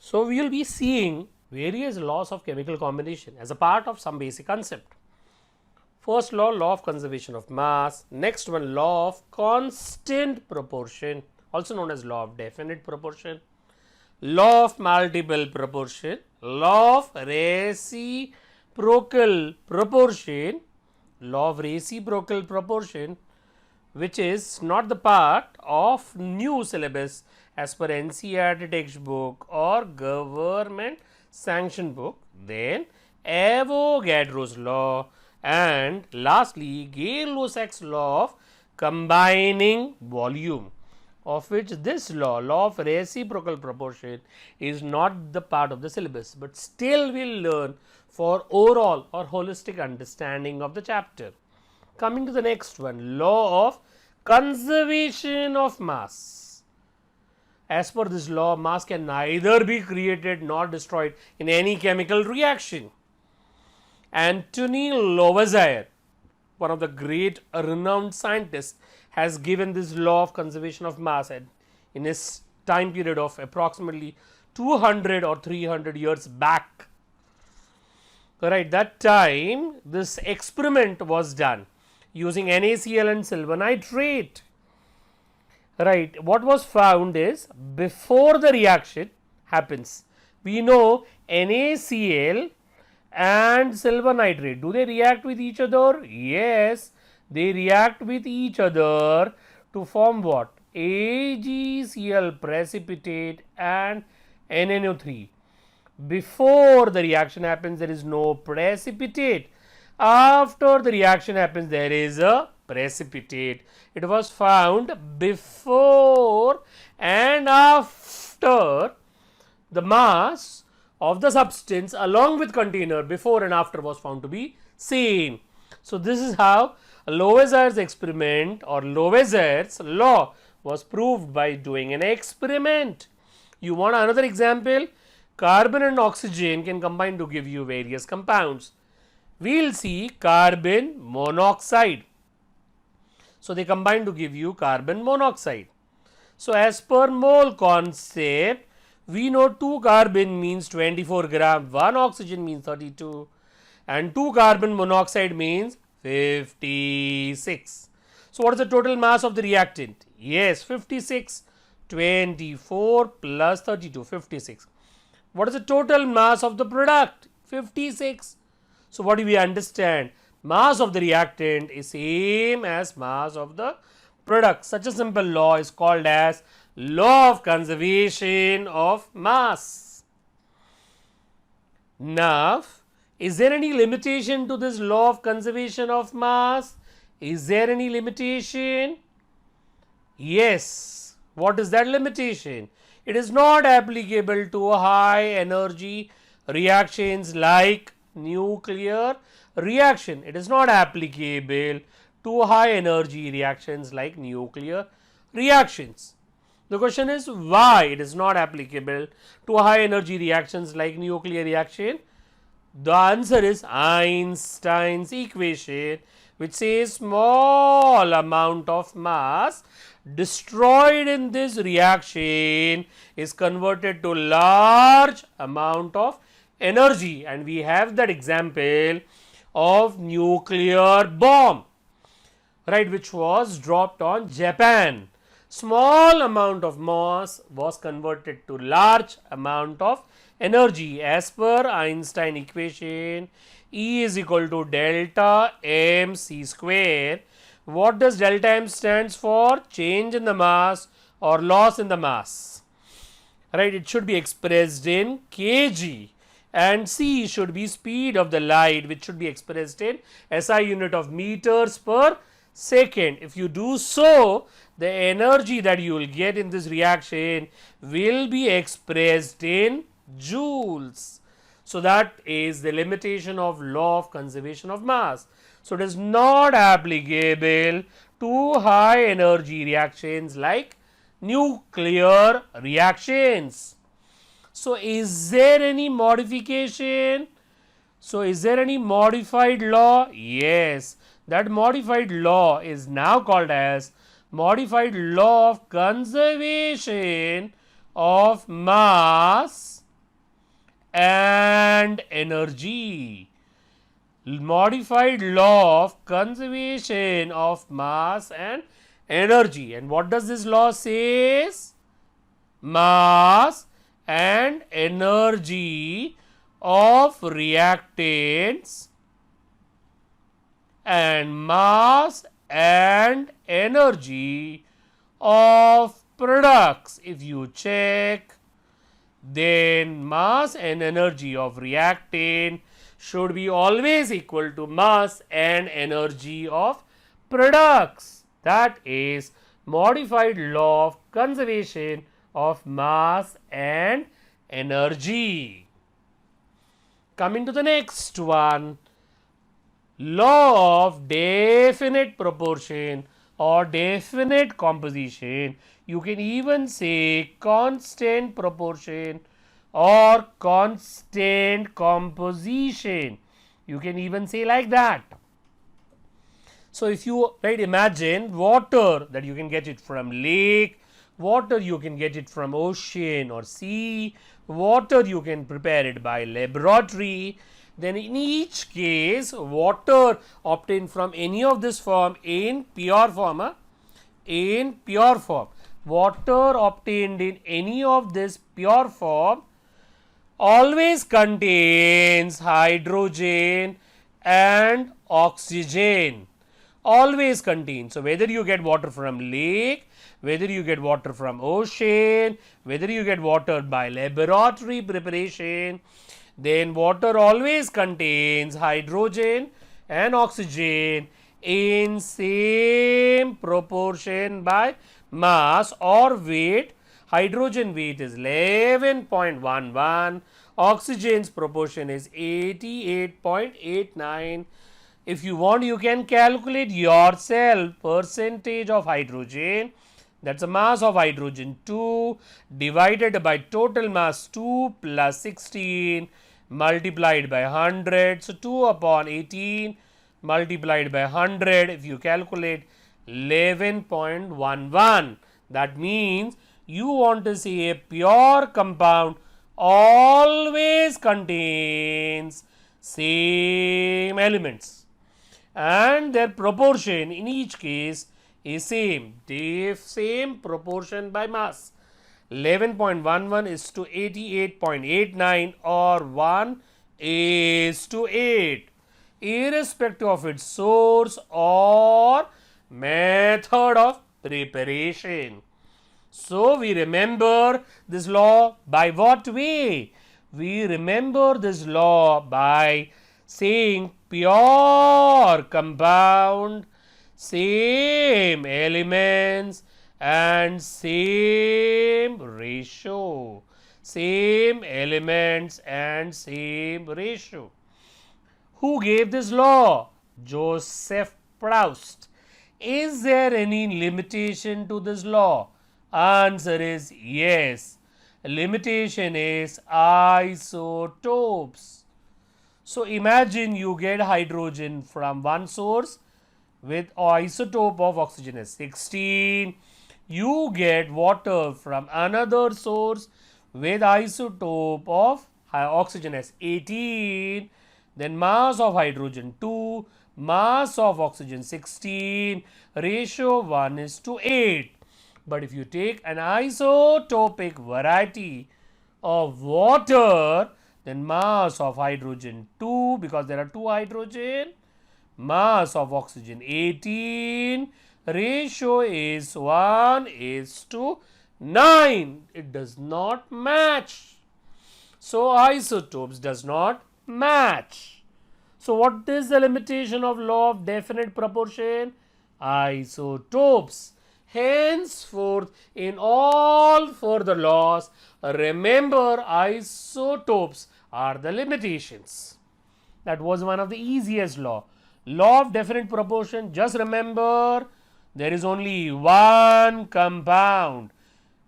So, we will be seeing various laws of chemical combination as a part of some basic concept. First law, law of conservation of mass. Next one, law of constant proportion, also known as law of definite proportion. Law of multiple proportion, law of reciprocal proportion, law of reciprocal proportion, which is not the part of new syllabus as per NCERT textbook or government sanctioned book. Then Avogadro's law, and lastly Gay-Lussac's law of combining volume, of which this law, law of reciprocal proportion, is not the part of the syllabus, but still we will learn for overall or holistic understanding of the chapter. Coming to the next one, law of conservation of mass. As per this law, mass can neither be created nor destroyed in any chemical reaction. Anthony Lavoisier, one of the great renowned scientists, has given this law of conservation of mass in his time period of approximately 200 or 300 years back. Right, that time this experiment was done using NaCl and silver nitrate. Right, what was found is, before the reaction happens, we know NaCl and silver nitrate, do they react with each other? Yes, they react with each other to form what? AgCl precipitate and NNO3. Before the reaction happens, there is no precipitate. After the reaction happens, there is a precipitate. It was found before and after the mass of the substance along with container before and after was found to be same. So, this is how Lavoisier's experiment or Lavoisier's law was proved by doing an experiment. You want another example? Carbon and oxygen can combine to give you various compounds. We will see carbon monoxide. So, they combine to give you carbon monoxide. So, as per mole concept, we know 2 carbon means 24 gram, 1 oxygen means 32, and 2 carbon monoxide means 56. So, what is the total mass of the reactant? Yes, 56, 24 plus 32, 56. What is the total mass of the product? 56. So, what do we understand? Mass of the reactant is same as mass of the product. Such a simple law is called as law of conservation of mass. Now, is there any limitation to this law of conservation of mass? Is there any limitation? Yes. What is that limitation? It is not applicable to high energy reactions like nuclear reaction. It is not applicable to high energy reactions like nuclear reactions. The question is, why it is not applicable to high energy reactions like nuclear reaction? The answer is Einstein's equation, which says small amount of mass destroyed in this reaction is converted to large amount of energy, and we have that example of nuclear bomb, right, which was dropped on Japan. Small amount of mass was converted to large amount of energy. As per Einstein equation, E is equal to delta mc square. What does delta m stands for? Change in the mass or loss in the mass, right? It should be expressed in kg, and c should be speed of the light, which should be expressed in SI unit of meters per second. If you do so, the energy that you will get in this reaction will be expressed in joules. So, that is the limitation of law of conservation of mass. So, it is not applicable to high energy reactions like nuclear reactions. So, is there any modification? So, is there any modified law? Yes, that modified law is now called as modified law of conservation of mass and energy. Modified law of conservation of mass and energy. And what does this law says? Mass and energy of reactants and mass and energy of products. If you check, then mass and energy of reactant should be always equal to mass and energy of products. That is modified law of conservation of mass and energy. Coming to the next one, law of definite proportion or definite composition. You can even say constant proportion or constant composition. You can even say like that. So if you imagine water, that you can get it from lake, water you can get it from ocean or sea, water you can prepare it by laboratory. Then in each case, water obtained from any of this form in pure form, water obtained in any of this pure form always contains hydrogen and oxygen. Always contains. So whether you get water from lake, whether you get water from ocean, whether you get water by laboratory preparation, then water always contains hydrogen and oxygen in same proportion by mass or weight. Hydrogen weight is 11.11, oxygen's proportion is 88.89. If you want, you can calculate yourself percentage of hydrogen, that's a mass of hydrogen 2 divided by total mass 2 plus 16 multiplied by 100. So 2 upon 18 multiplied by 100, if you calculate 11.11, that means you want to say a pure compound always contains same elements and their proportion in each case is same, same proportion by mass. 11.11 is to 88.89 or 1 is to 8, irrespective of its source or method of preparation. So we remember this law by what way? We remember this law by saying pure compound, same elements and same ratio. Same elements and same ratio. Who gave this law? Joseph Proust. Is there any limitation to this law? Answer is yes. Limitation is isotopes. So imagine you get hydrogen from one source with isotope of oxygen as 16. You get water from another source with isotope of oxygen as 18. Then mass of hydrogen 2, mass of oxygen 16, ratio 1 is to 8. But if you take an isotopic variety of water, then mass of hydrogen 2, because there are 2 hydrogen, mass of oxygen 18, ratio is 1 is to 9. It does not match. So isotopes does not match. So what is the limitation of law of definite proportion? Isotopes. Henceforth, in all further laws, remember isotopes are the limitations. That was one of the easiest law. Law of definite proportion, just remember there is only one compound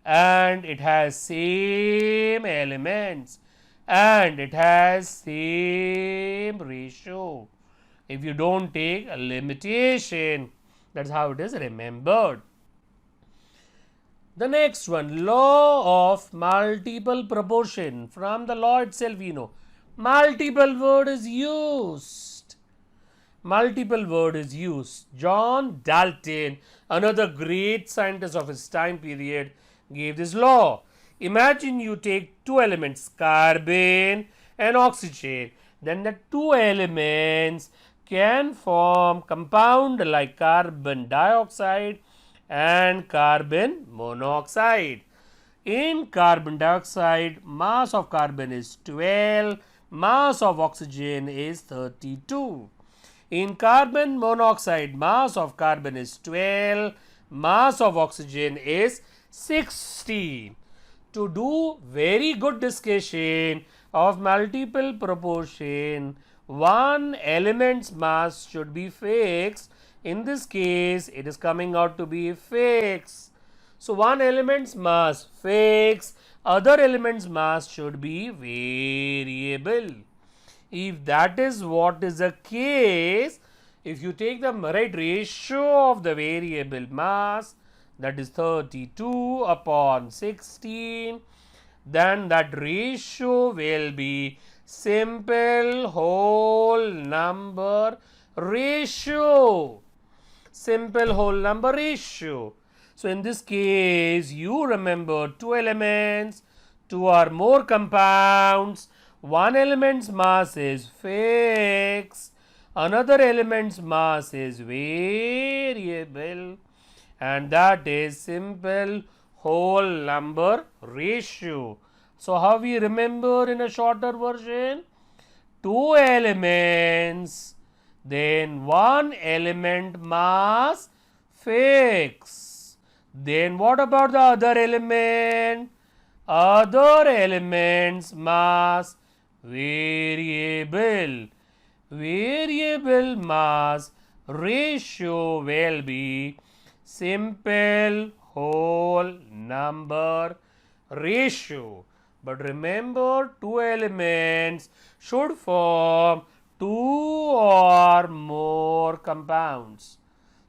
and it has same elements and it has same ratio. If you don't take a limitation, that's how it is remembered. The next one, law of multiple proportion. From the law itself we know multiple word is used. Multiple word is used. John Dalton, another great scientist of his time period, gave this law. Imagine you take two elements, carbon and oxygen. Then the two elements can form compound like carbon dioxide and carbon monoxide. In carbon dioxide, mass of carbon is 12, mass of oxygen is 32. In carbon monoxide, mass of carbon is 12, mass of oxygen is 16. To do very good discussion of multiple proportion, one element's mass should be fixed. In this case, it is coming out to be fixed. So, one element's mass fixed, other element's mass should be variable. If that is what is the case, if you take the right ratio of the variable mass, that is 32 upon 16, then that ratio will be simple whole number ratio. Simple whole number ratio. So, in this case, you remember two elements, two or more compounds, one element's mass is fixed, another element's mass is variable, and that is simple whole number ratio. So, how we remember in a shorter version? Two elements, then one element mass fixed. Then what about the other element? Other elements mass variable. Variable mass ratio will be simple whole number ratio. But remember, two elements should form two or more compounds.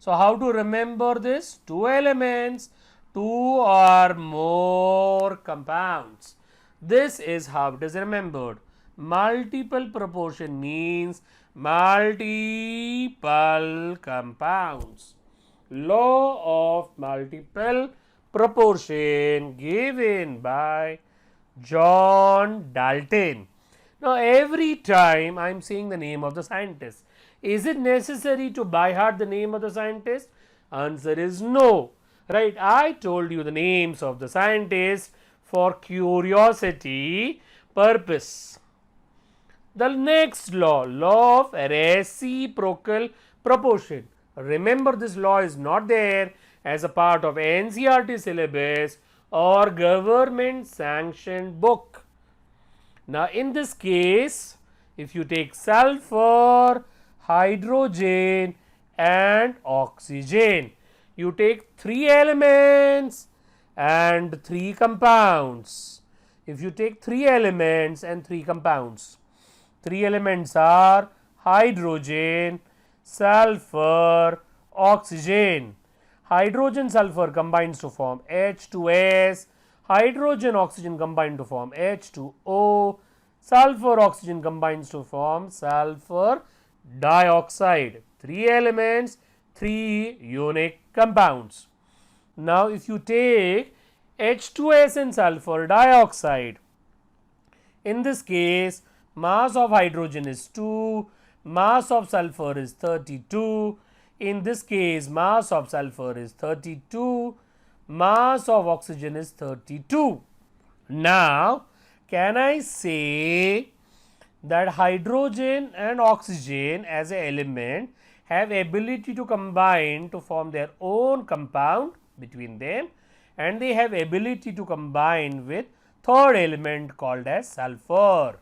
So, how to remember this? Two elements, two or more compounds. This is how it is remembered. Multiple proportion means multiple compounds. Law of multiple proportion given by John Dalton. Now, every time I am saying the name of the scientist, is it necessary to by heart the name of the scientist? Answer is no. Right? I told you the names of the scientists for curiosity purpose. The next law, law of reciprocal proportion. Remember, this law is not there as a part of NCERT syllabus or government sanctioned book. Now, in this case, if you take sulfur, hydrogen and oxygen, you take three elements and three compounds. If you take three elements and three compounds, three elements are hydrogen, sulfur, oxygen. Hydrogen sulfur combines to form H2S, hydrogen oxygen combine to form H2O, sulfur oxygen combines to form sulfur dioxide. Three elements, three unique compounds. Now, if you take H2S and sulfur dioxide, in this case, mass of hydrogen is 2, mass of sulfur is 32. In this case, mass of sulfur is 32, mass of oxygen is 32. Now, can I say that hydrogen and oxygen as an element have ability to combine to form their own compound between them, and they have ability to combine with third element called as sulfur.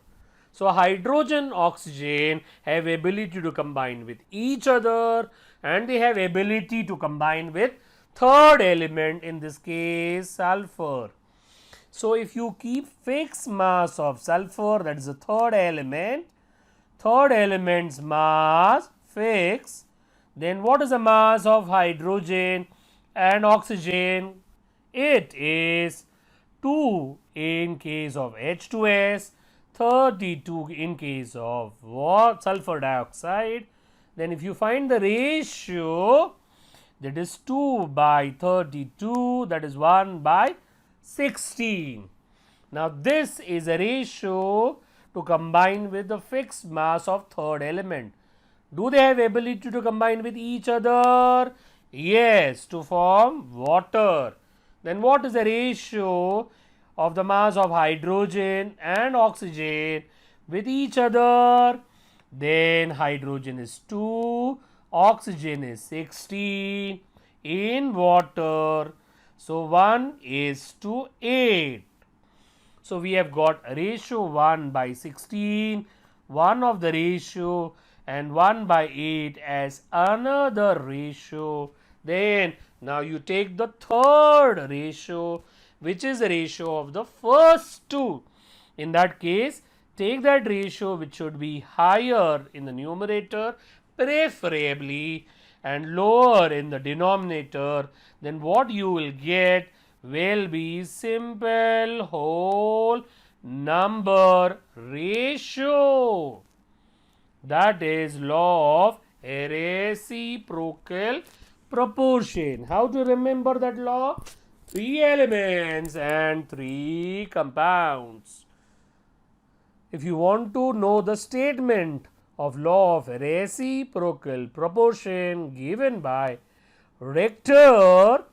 So, hydrogen, oxygen have ability to combine with each other, and they have ability to combine with third element, in this case sulfur. So, if you keep fixed mass of sulfur, that is the third element's mass fixed, then what is the mass of hydrogen and oxygen? It is 2 in case of H2S, 32 in case of what? Sulfur dioxide. Then if you find the ratio, that is 2 by 32, that is 1 by 16. Now this is a ratio to combine with the fixed mass of third element. Do they have ability to combine with each other? Yes, to form water. Then what is the ratio of the mass of hydrogen and oxygen with each other? Then hydrogen is 2, oxygen is 16 in water. So 1 is to 8. So we have got ratio 1 by 16, 1 of the ratio, and 1 by 8 as another ratio. Then now you take the third ratio, which is the ratio of the first two. In that case, take that ratio which should be higher in the numerator, preferably, and lower in the denominator. Then what you will get will be simple whole number ratio. That is law of reciprocal proportion. How to remember that law? 3 elements and 3 compounds. If you want to know the statement of law of reciprocal proportion given by Richter,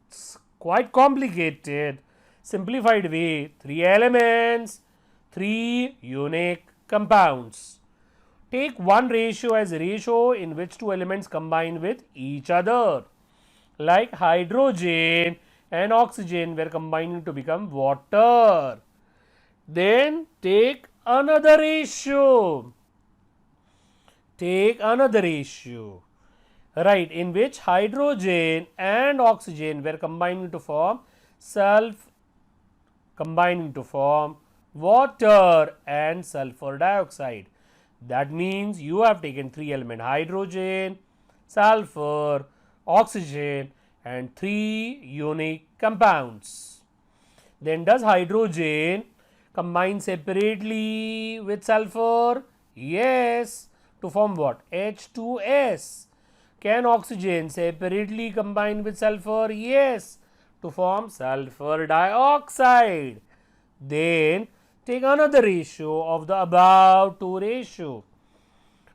it's quite complicated. Simplified way, 3 elements, 3 unique compounds. Take one ratio as a ratio in which 2 elements combine with each other, like hydrogen and oxygen were combining to become water. Then take another ratio. Take another ratio, right, in which hydrogen and oxygen were combining to form water and sulfur dioxide. That means you have taken 3 elements hydrogen, sulfur, oxygen, and 3 unique compounds. Then does hydrogen combine separately with sulfur? Yes. To form what? H2S. Can oxygen separately combine with sulfur? Yes. To form sulfur dioxide. Then take another ratio of the above two ratio.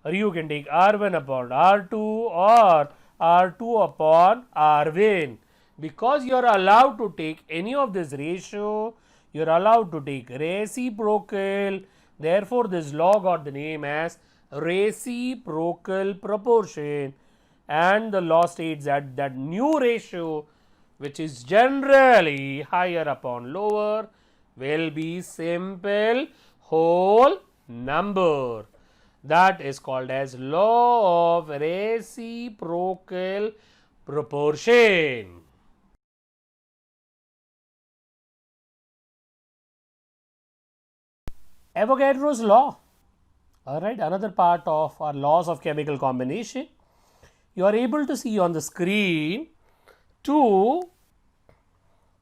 Or you can take R1 upon R2 or R2 upon R1. Because you are allowed to take any of this ratio, you are allowed to take reciprocal. Therefore, this law got the name as reciprocal proportion, and the law states that new ratio, which is generally higher upon lower, will be simple whole number. That is called as law of reciprocal proportion. Avogadro's law. Alright, another part of our laws of chemical combination. You are able to see on the screen two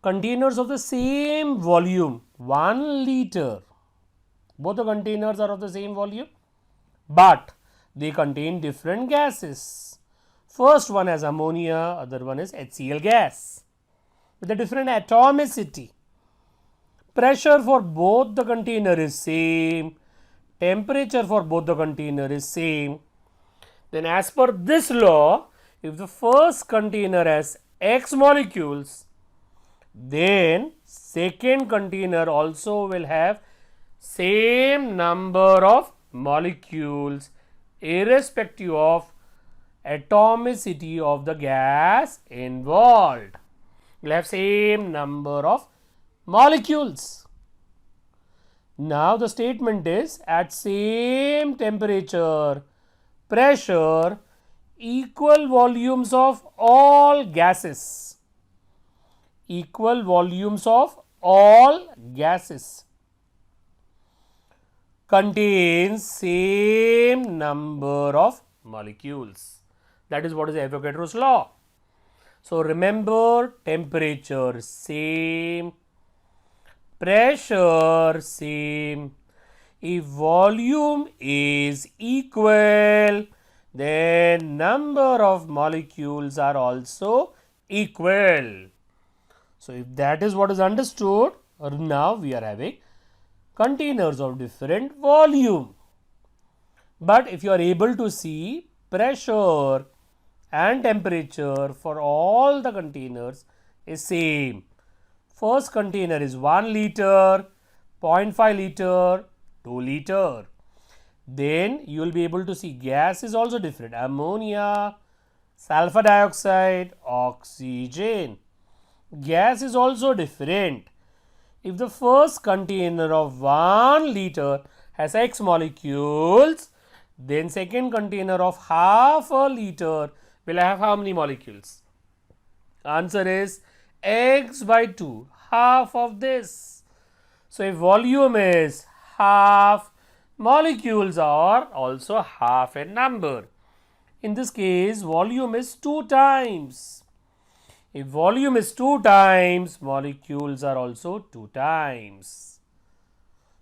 containers of the same volume, 1 liter. Both the containers are of the same volume, but they contain different gases. First one has ammonia, other one is HCl gas with a different atomicity. Pressure for both the container is same, temperature for both the container is same. Then as per this law, if the first container has X molecules, then second container also will have same number of molecules irrespective of atomicity of the gas involved. Will have same number of molecules. Now the statement is at same temperature, pressure, equal volumes of all gases. Equal volumes of all gases contains same number of molecules. That is what is Avogadro's law. So remember, temperature same, pressure same. If volume is equal, then number of molecules are also equal. So if that is what is understood, now we are having containers of different volume. But if you are able to see, pressure and temperature for all the containers is same. First container is 1 liter, 0.5 liter, 2 liter. Then you will be able to see gas is also different. Ammonia, sulfur dioxide, oxygen. Gas is also different. If the first container of 1 liter has X molecules, then second container of half a liter will have how many molecules? Answer is X by 2, half of this. So if volume is half, molecules are also half in number. In this case, volume is 2 times. If volume is 2 times, molecules are also 2 times.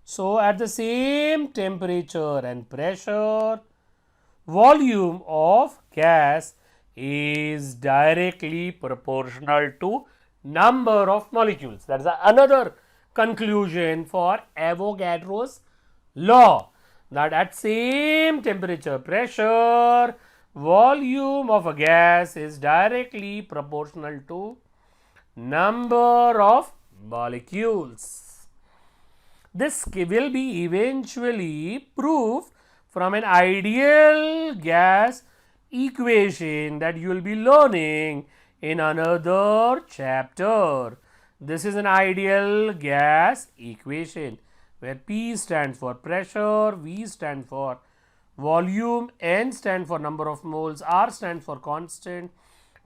So at the same temperature and pressure, volume of gas is directly proportional to number of molecules. That is another conclusion for Avogadro's law, that at same temperature, pressure, volume of a gas is directly proportional to number of molecules. This will be eventually proved from an ideal gas equation that you will be learning in another chapter. This is an ideal gas equation where P stands for pressure, V stands for volume, N stands for number of moles, R stands for constant,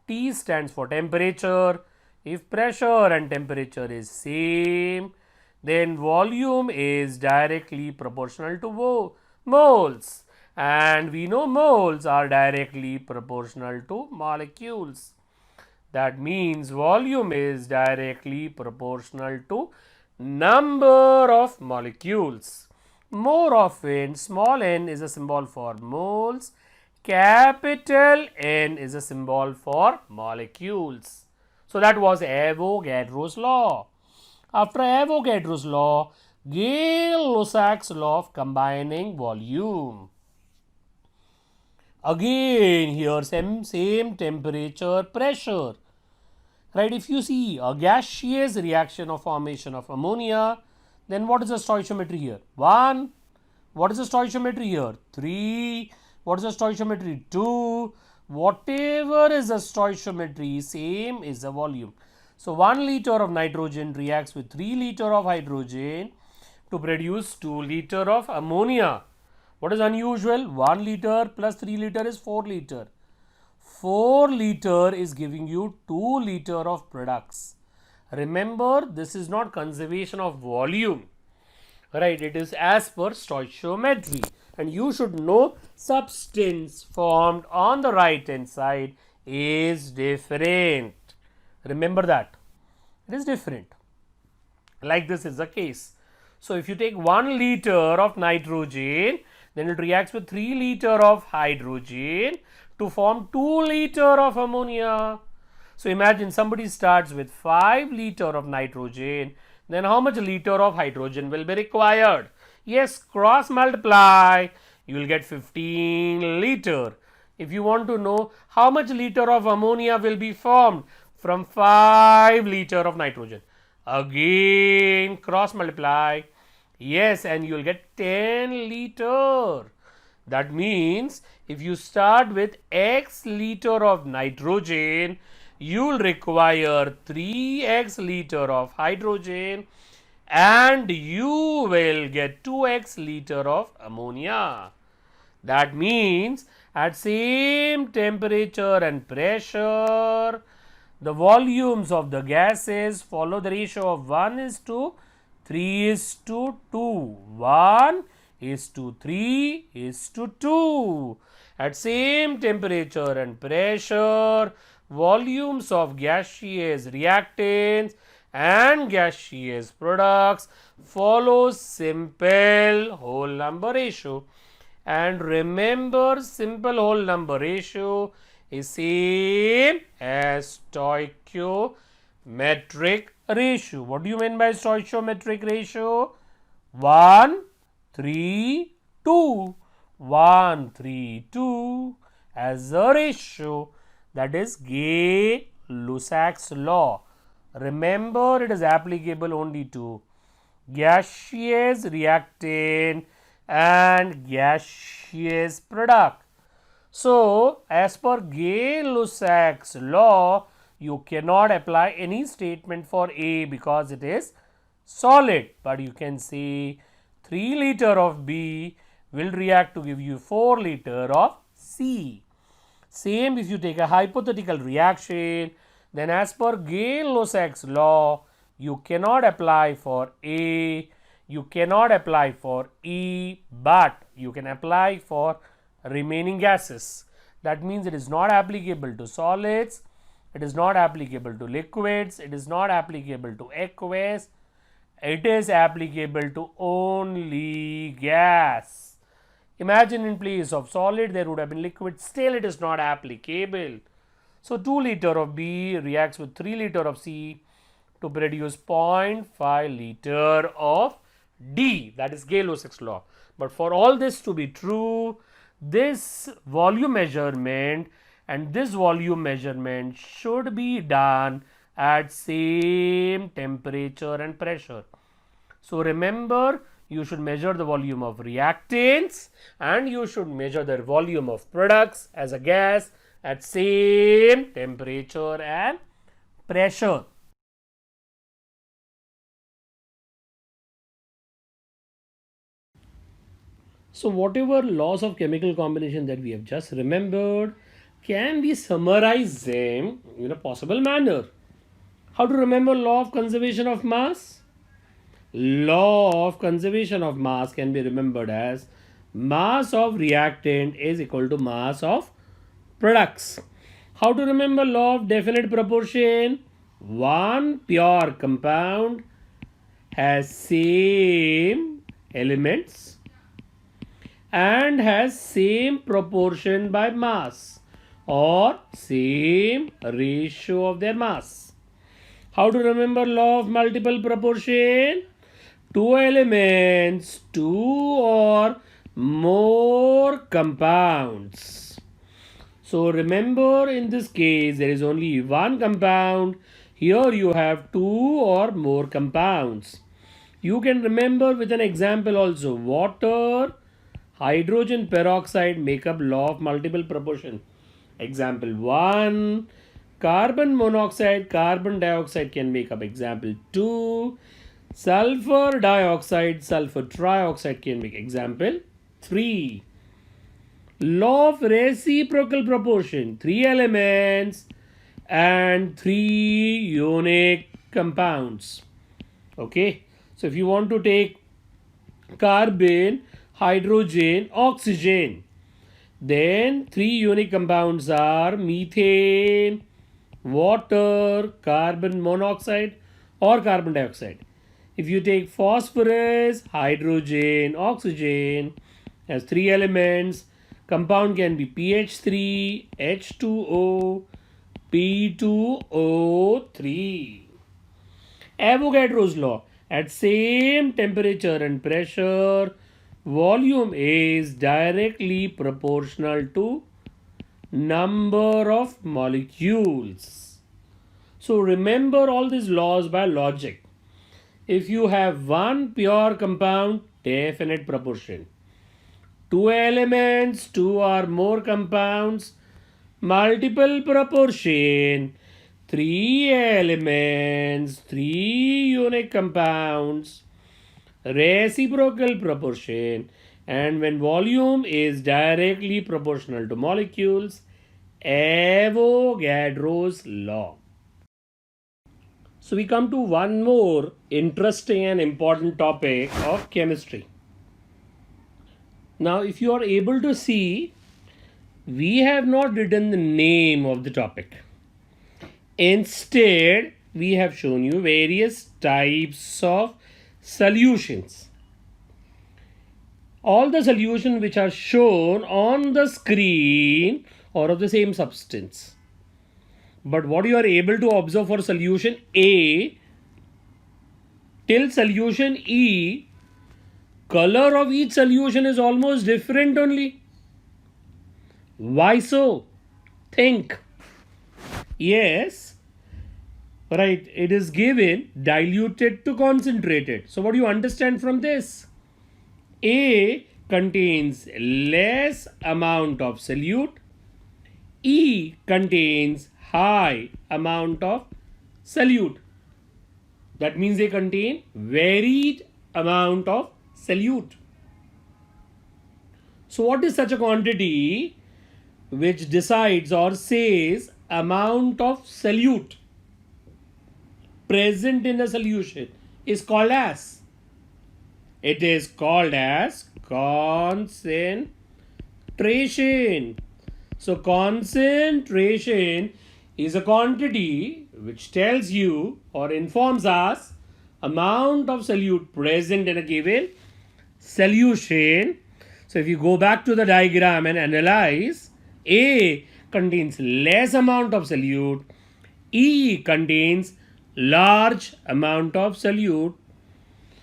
T stands for temperature. If pressure and temperature is same, then volume is directly proportional to moles, and we know moles are directly proportional to molecules. That means volume is directly proportional to number of molecules. More often, small n is a symbol for moles, capital N is a symbol for molecules. So that was Avogadro's law. After Avogadro's law, Gay-Lussac's law of combining volume. Again here same temperature, pressure. Right, if you see a gaseous reaction of formation of ammonia, then what is the stoichiometry here? 1. What is the stoichiometry here? 3. What is the stoichiometry? 2. Whatever is the stoichiometry, same is the volume. So 1 liter of nitrogen reacts with 3 liter of hydrogen to produce 2 liter of ammonia. What is unusual? 1 liter plus 3 liter is 4 liter. 4 liter is giving you 2 liter of products. Remember, this is not conservation of volume, right? It is as per stoichiometry, and you should know substance formed on the right hand side is different. Remember that it is different. Like this is the case. So if you take 1 liter of nitrogen, then it reacts with 3 liter of hydrogen to form 2 liter of ammonia. So imagine somebody starts with 5 liter of nitrogen, then how much liter of hydrogen will be required? Yes, cross multiply, you will get 15 liter. If you want to know how much liter of ammonia will be formed from 5 liter of nitrogen, again cross multiply, yes, and you will get 10 liter. That means if you start with X liter of nitrogen, you will require 3x liter of hydrogen and you will get 2x liter of ammonia. That means at same temperature and pressure, the volumes of the gases follow the ratio of 1:3:2. 1:3:2. At same temperature and pressure, volumes of gaseous reactants and gaseous products follows simple whole number ratio. And remember, simple whole number ratio is same as stoichiometric ratio. What do you mean by stoichiometric ratio? 1, 3, 2. 1, 3, 2 as a ratio. That is Gay-Lussac's law. Remember, it is applicable only to gaseous reactant and gaseous product. So, as per Gay-Lussac's law, you cannot apply any statement for A because it is solid, but you can say 3 liter of B will react to give you 4 liter of C. Same if you take a hypothetical reaction, then as per Gay-Lussac's law, you cannot apply for A, you cannot apply for E, but you can apply for remaining gases. That means it is not applicable to solids, it is not applicable to liquids, it is not applicable to aqueous, it is applicable to only gas. Imagine in place of solid there would have been liquid, still it is not applicable. So 2 liter of B reacts with 3 liter of C to produce 0.5 liter of D. That is Gay-Lussac's law. But for all this to be true, this volume measurement and this volume measurement should be done at same temperature and pressure. So remember, you should measure the volume of reactants and you should measure the volume of products as a gas at same temperature and pressure. So whatever laws of chemical combination that we have just remembered, can we summarize them in a possible manner? How to remember law of conservation of mass? Law of conservation of mass can be remembered as mass of reactant is equal to mass of products. How to remember law of definite proportion? One pure compound has same elements and has same proportion by mass or same ratio of their mass. How to remember law of multiple proportion? Two elements, two or more compounds. So remember, in this case there is only one compound. Here you have two or more compounds. You can remember with an example also. Water, hydrogen peroxide make up law of multiple proportion. Example 1. Carbon monoxide, carbon dioxide can make up. Example 2. Sulfur dioxide, sulfur trioxide can make. Example 3. Law of reciprocal proportion. 3 elements and 3 unique compounds. Okay. So if you want to take carbon, hydrogen, oxygen, then 3 unique compounds are methane, water, carbon monoxide or carbon dioxide. If you take phosphorus, hydrogen, oxygen has 3 elements, compound can be PH3, H2O, P2O3. Avogadro's law, at same temperature and pressure, volume is directly proportional to number of molecules. So remember all these laws by logic. If you have one pure compound, definite proportion. Two elements, two or more compounds, multiple proportion. 3 elements, 3 unique compounds, reciprocal proportion, and when volume is directly proportional to molecules, Avogadro's law. So we come to one more interesting and important topic of chemistry. Now if you are able to see, we have not written the name of the topic. Instead, we have shown you various types of solutions. All the solutions which are shown on the screen are of the same substance. But what you are able to observe for solution A till solution E, color of each solution is almost different only. Why so? Think. Yes, right, it is given diluted to concentrated. So what do you understand from this? A contains less amount of solute. E contains high amount of solute. That means they contain varied amount of solute. So what is such a quantity which decides or says amount of solute present in a solution is called as? It is called as concentration. So concentration is a quantity which tells you or informs us amount of solute present in a given solution. So if you go back to the diagram and analyze, A contains less amount of solute, E contains large amount of solute.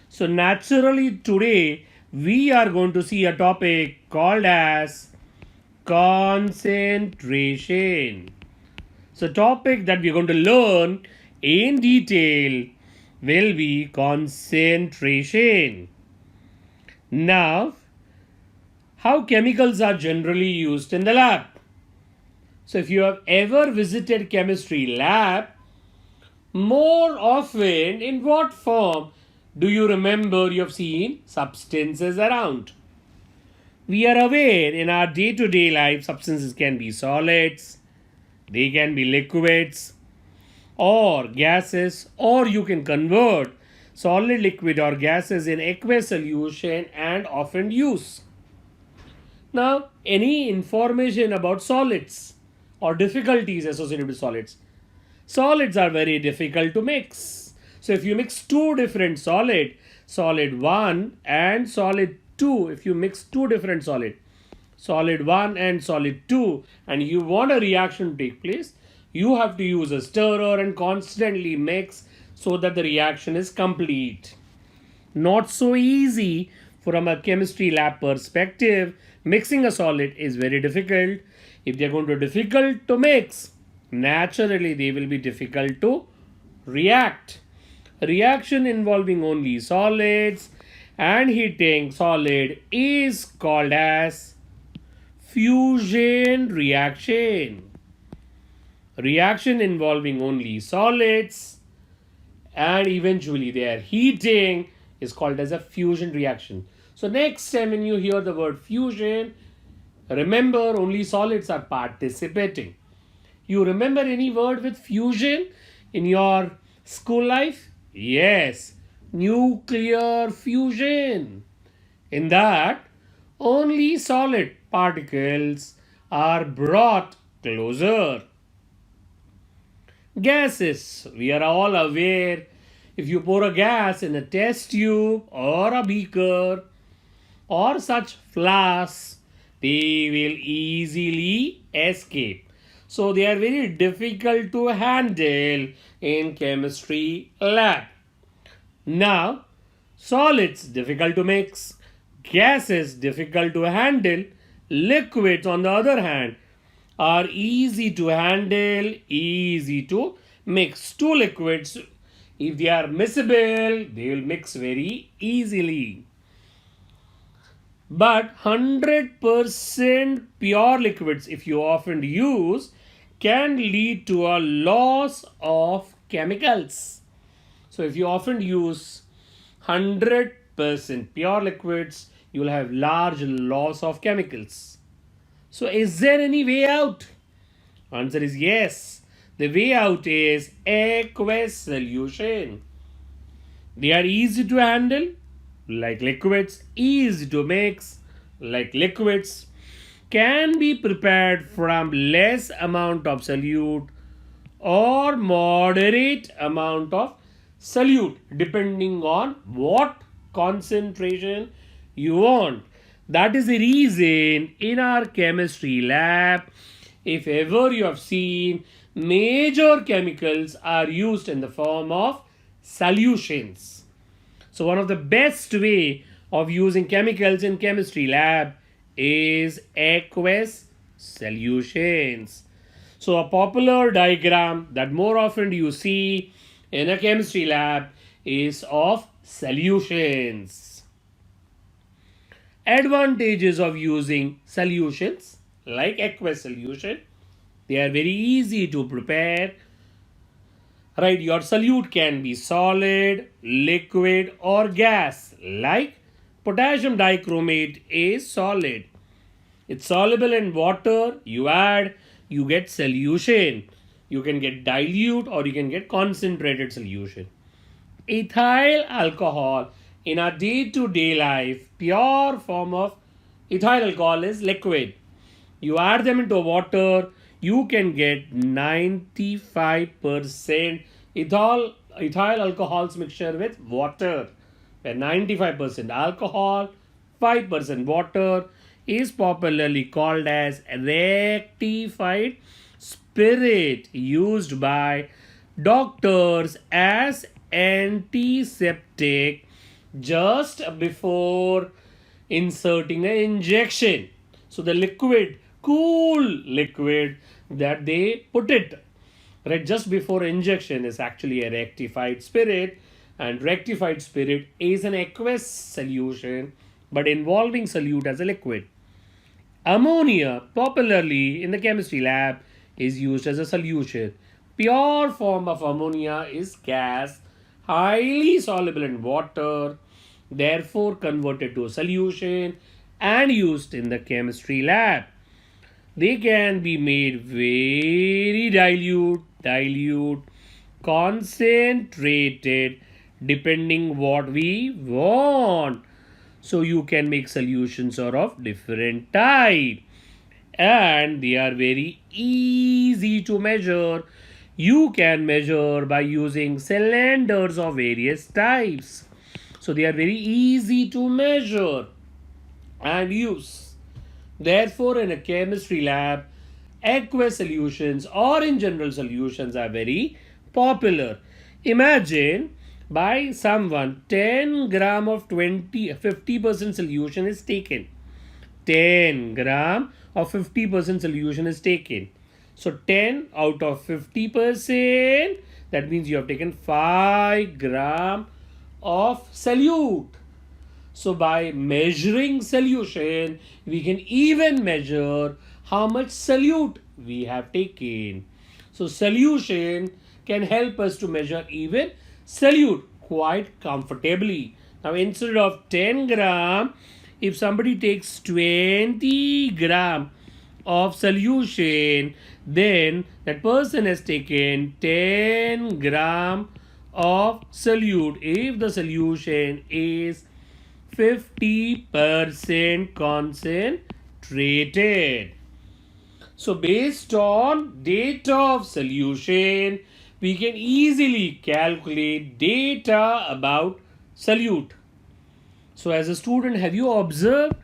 So naturally today we are going to see a topic called as concentration. So topic that we are going to learn in detail will be concentration. Now, how chemicals are generally used in the lab. So if you have ever visited chemistry lab, more often in what form do you remember you have seen substances around? We are aware in our day-to-day life substances can be solids, they can be liquids or gases, or you can convert solid, liquid or gases in aqueous solution and often use. Now, any information about solids or difficulties associated with solids. Solids are very difficult to mix. So if you mix two different solid 1 and solid 2, if you mix two different solid 1 and solid 2, and you want a reaction to take place, you have to use a stirrer and constantly mix so that the reaction is complete. Not so easy from a chemistry lab perspective. Mixing a solid is very difficult. If they are going to be difficult to mix, naturally they will be difficult to react. A reaction involving only solids and heating solid is called as fusion reaction. Reaction involving only solids and eventually their heating is called as a fusion reaction. So next time when you hear the word fusion, remember only solids are participating. You remember any word with fusion in your school life? Yes, nuclear fusion. In that, only solid particles are brought closer. Gases, we are all aware, if you pour a gas in a test tube or a beaker or such flask, they will easily escape. So they are very difficult to handle in chemistry lab. Now, solids difficult to mix, gases difficult to handle, liquids on the other hand are easy to handle, easy to mix. Two liquids, if they are miscible, they will mix very easily. But 100% pure liquids, if you often use, can lead to a loss of chemicals. So if you often use 100% pure liquids, you will have large loss of chemicals. So is there any way out? Answer is yes. The way out is aqueous solution. They are easy to handle like liquids, easy to mix like liquids, can be prepared from less amount of solute or moderate amount of solute depending on what concentration you want. That is the reason in our chemistry lab, if ever you have seen, major chemicals are used in the form of solutions. So one of the best way of using chemicals in chemistry lab is aqueous solutions. So a popular diagram that more often you see in a chemistry lab is of solutions. Advantages of using solutions like aqueous solution: they are very easy to prepare. Right, your solute can be solid, liquid, or gas. Like potassium dichromate is solid. It's soluble in water. You add, you get solution. You can get dilute or you can get concentrated solution. Ethyl alcohol in our day-to-day life, pure form of ethyl alcohol is liquid. You add them into water, you can get 95% ethyl alcohols mixture with water, where 95% alcohol, 5% water is popularly called as rectified spirit, used by doctors as antiseptic just before inserting an injection. So the liquid, cool liquid that they put it right just before injection is actually a rectified spirit, and rectified spirit is an aqueous solution but involving solute as a liquid. Ammonia, popularly in the chemistry lab, is used as a solution. Pure form of ammonia is gas, highly soluble in water, therefore converted to a solution and used in the chemistry lab. They can be made very dilute, concentrated, depending what we want. So you can make solutions are of different type, and they are very easy to measure. You can measure by using cylinders of various types. So they are very easy to measure and use. Therefore, in a chemistry lab, aqueous solutions or in general solutions are very popular. Imagine by someone 10 gram of 50% solution is taken. 10 gram of 50% solution is taken. So 10 out of 50%, that means you have taken 5 gram of solute. So by measuring solution, we can even measure how much solute we have taken. So solution can help us to measure even solute quite comfortably. Now instead of 10 gram, if somebody takes 20 gram of solution, then that person has taken 10 gram of solute if the solution is 50% concentrated. So based on data of solution, we can easily calculate data about solute. So as a student, have you observed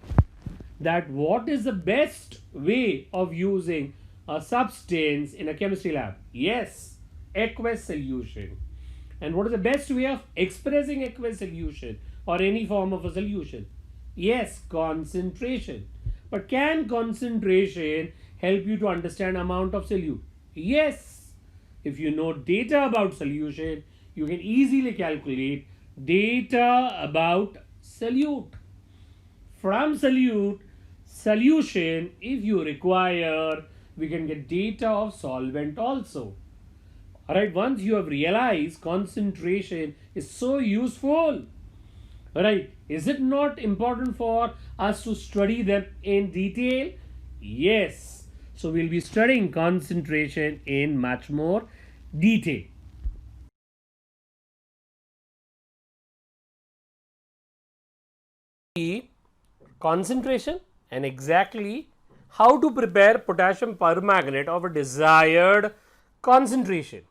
that what is the best way of using a substance in a chemistry lab? Yes, aqueous solution. And what is the best way of expressing aqueous solution or any form of a solution? Yes, concentration. But can concentration help you to understand amount of solute? Yes. If you know data about solution, you can easily calculate data about solute. From solution, if you require, we can get data of solvent also. Alright, once you have realized concentration is so useful, alright, is it not important for us to study them in detail? Yes. So we'll be studying concentration in much more detail. Concentration and exactly how to prepare potassium permanganate of a desired concentration.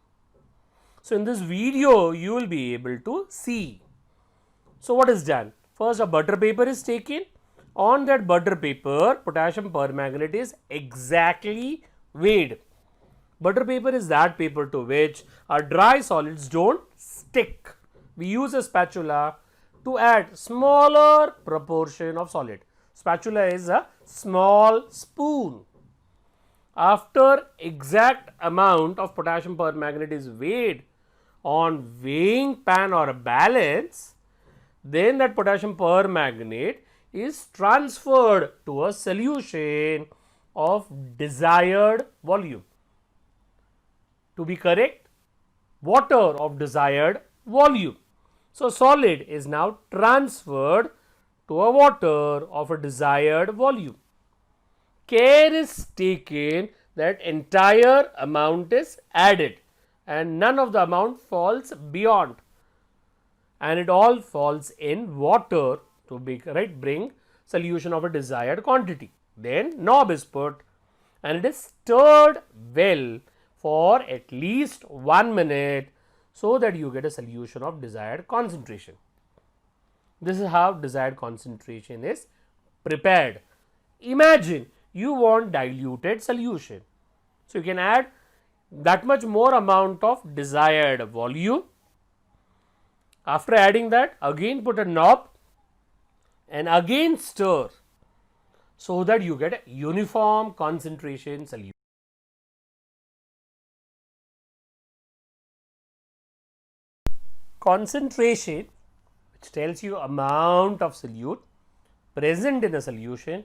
So, in this video you will be able to see. So, what is done? First a butter paper is taken. On that butter paper, potassium permanganate is exactly weighed. Butter paper is that paper to which our dry solids don't stick. We use a spatula to add smaller proportion of solid. Spatula is a small spoon. After exact amount of potassium permanganate is weighed on weighing pan or a balance, then that potassium permanganate is transferred to a solution of desired volume. To be correct, water of desired volume. So, solid is now transferred to a water of a desired volume. Care is taken that entire amount is added and none of the amount falls beyond, and it all falls in water to bring solution of a desired quantity. Then knob is put and it is stirred well for at least 1 minute so that you get a solution of desired concentration. This is how desired concentration is prepared. Imagine you want diluted solution. So, you can add that much more amount of desired volume. After adding that, again put a knob and again stir so that you get a uniform concentration solution. Concentration, which tells you amount of solute present in a solution,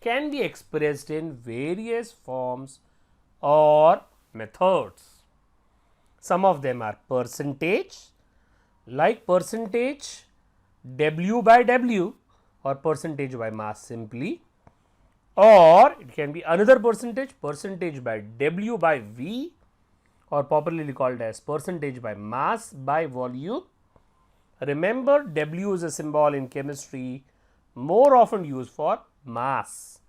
can be expressed in various forms or methods. Some of them are percentage, like percentage W by W or percentage by mass simply, or it can be another percentage, percentage by W by V, or popularly called as percentage by mass by volume. Remember, W is a symbol in chemistry more often used for mass.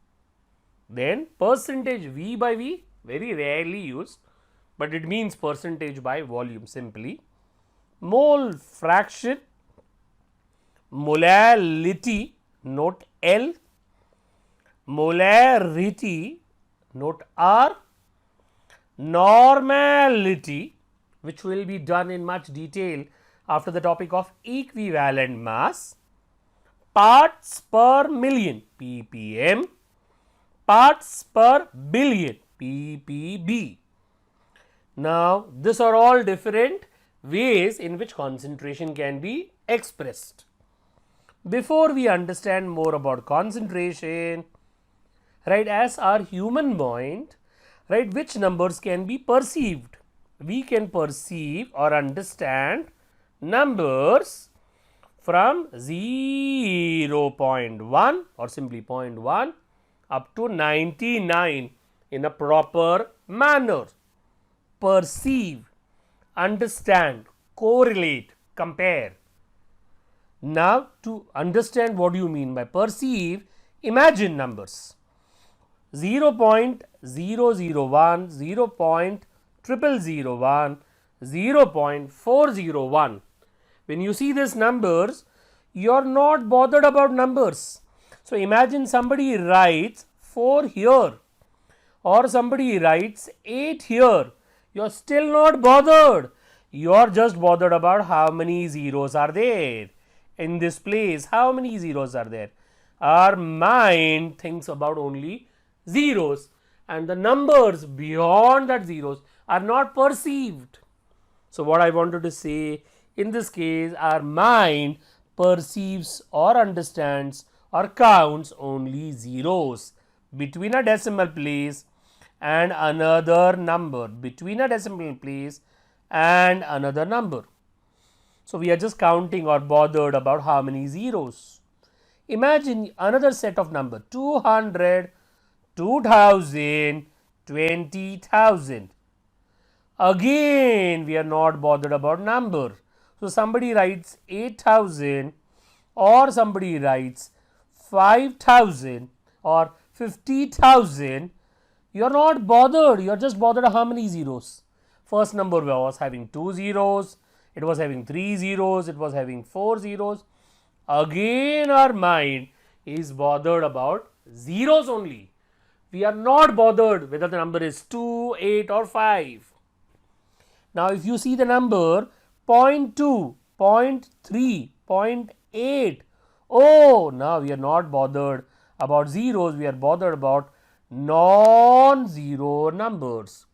Then percentage V by V, very rarely used, but it means percentage by volume simply. Mole fraction, molality, note L, molarity, note R, normality, which will be done in much detail after the topic of equivalent mass, parts per million ppm, parts per billion ppb. Now, these are all different ways in which concentration can be expressed. Before we understand more about concentration, right, as our human mind, right, which numbers can be perceived? We can perceive or understand numbers from 0.1 or simply 0.1 up to 99 in a proper manner. Perceive, understand, correlate, compare. Now, to understand what you mean by perceive, imagine numbers 0.001, 0.0001, 0.401. When you see these numbers, you are not bothered about numbers. So, imagine somebody writes 4 here or somebody writes 8 here, you are still not bothered. You are just bothered about how many zeros are there in this place, how many zeros are there. Our mind thinks about only zeros, and the numbers beyond that zeros are not perceived. So, what I wanted to say, in this case, our mind perceives or understands or counts only zeros between a decimal place and another number, between a decimal place and another number. So, we are just counting or bothered about how many zeros. Imagine another set of number 200, 2000, 20,000. Again, we are not bothered about number. So, somebody writes 8,000 or somebody writes 5,000 or 50,000. You are not bothered, you are just bothered how many zeros. First number was having 2 zeros, it was having 3 zeros, it was having 4 zeros. Again our mind is bothered about zeros only. We are not bothered whether the number is 2, 8 or 5. Now if you see the number 0.2, 0.3, 0.8, oh, now we are not bothered about zeros, we are bothered about non-zero numbers.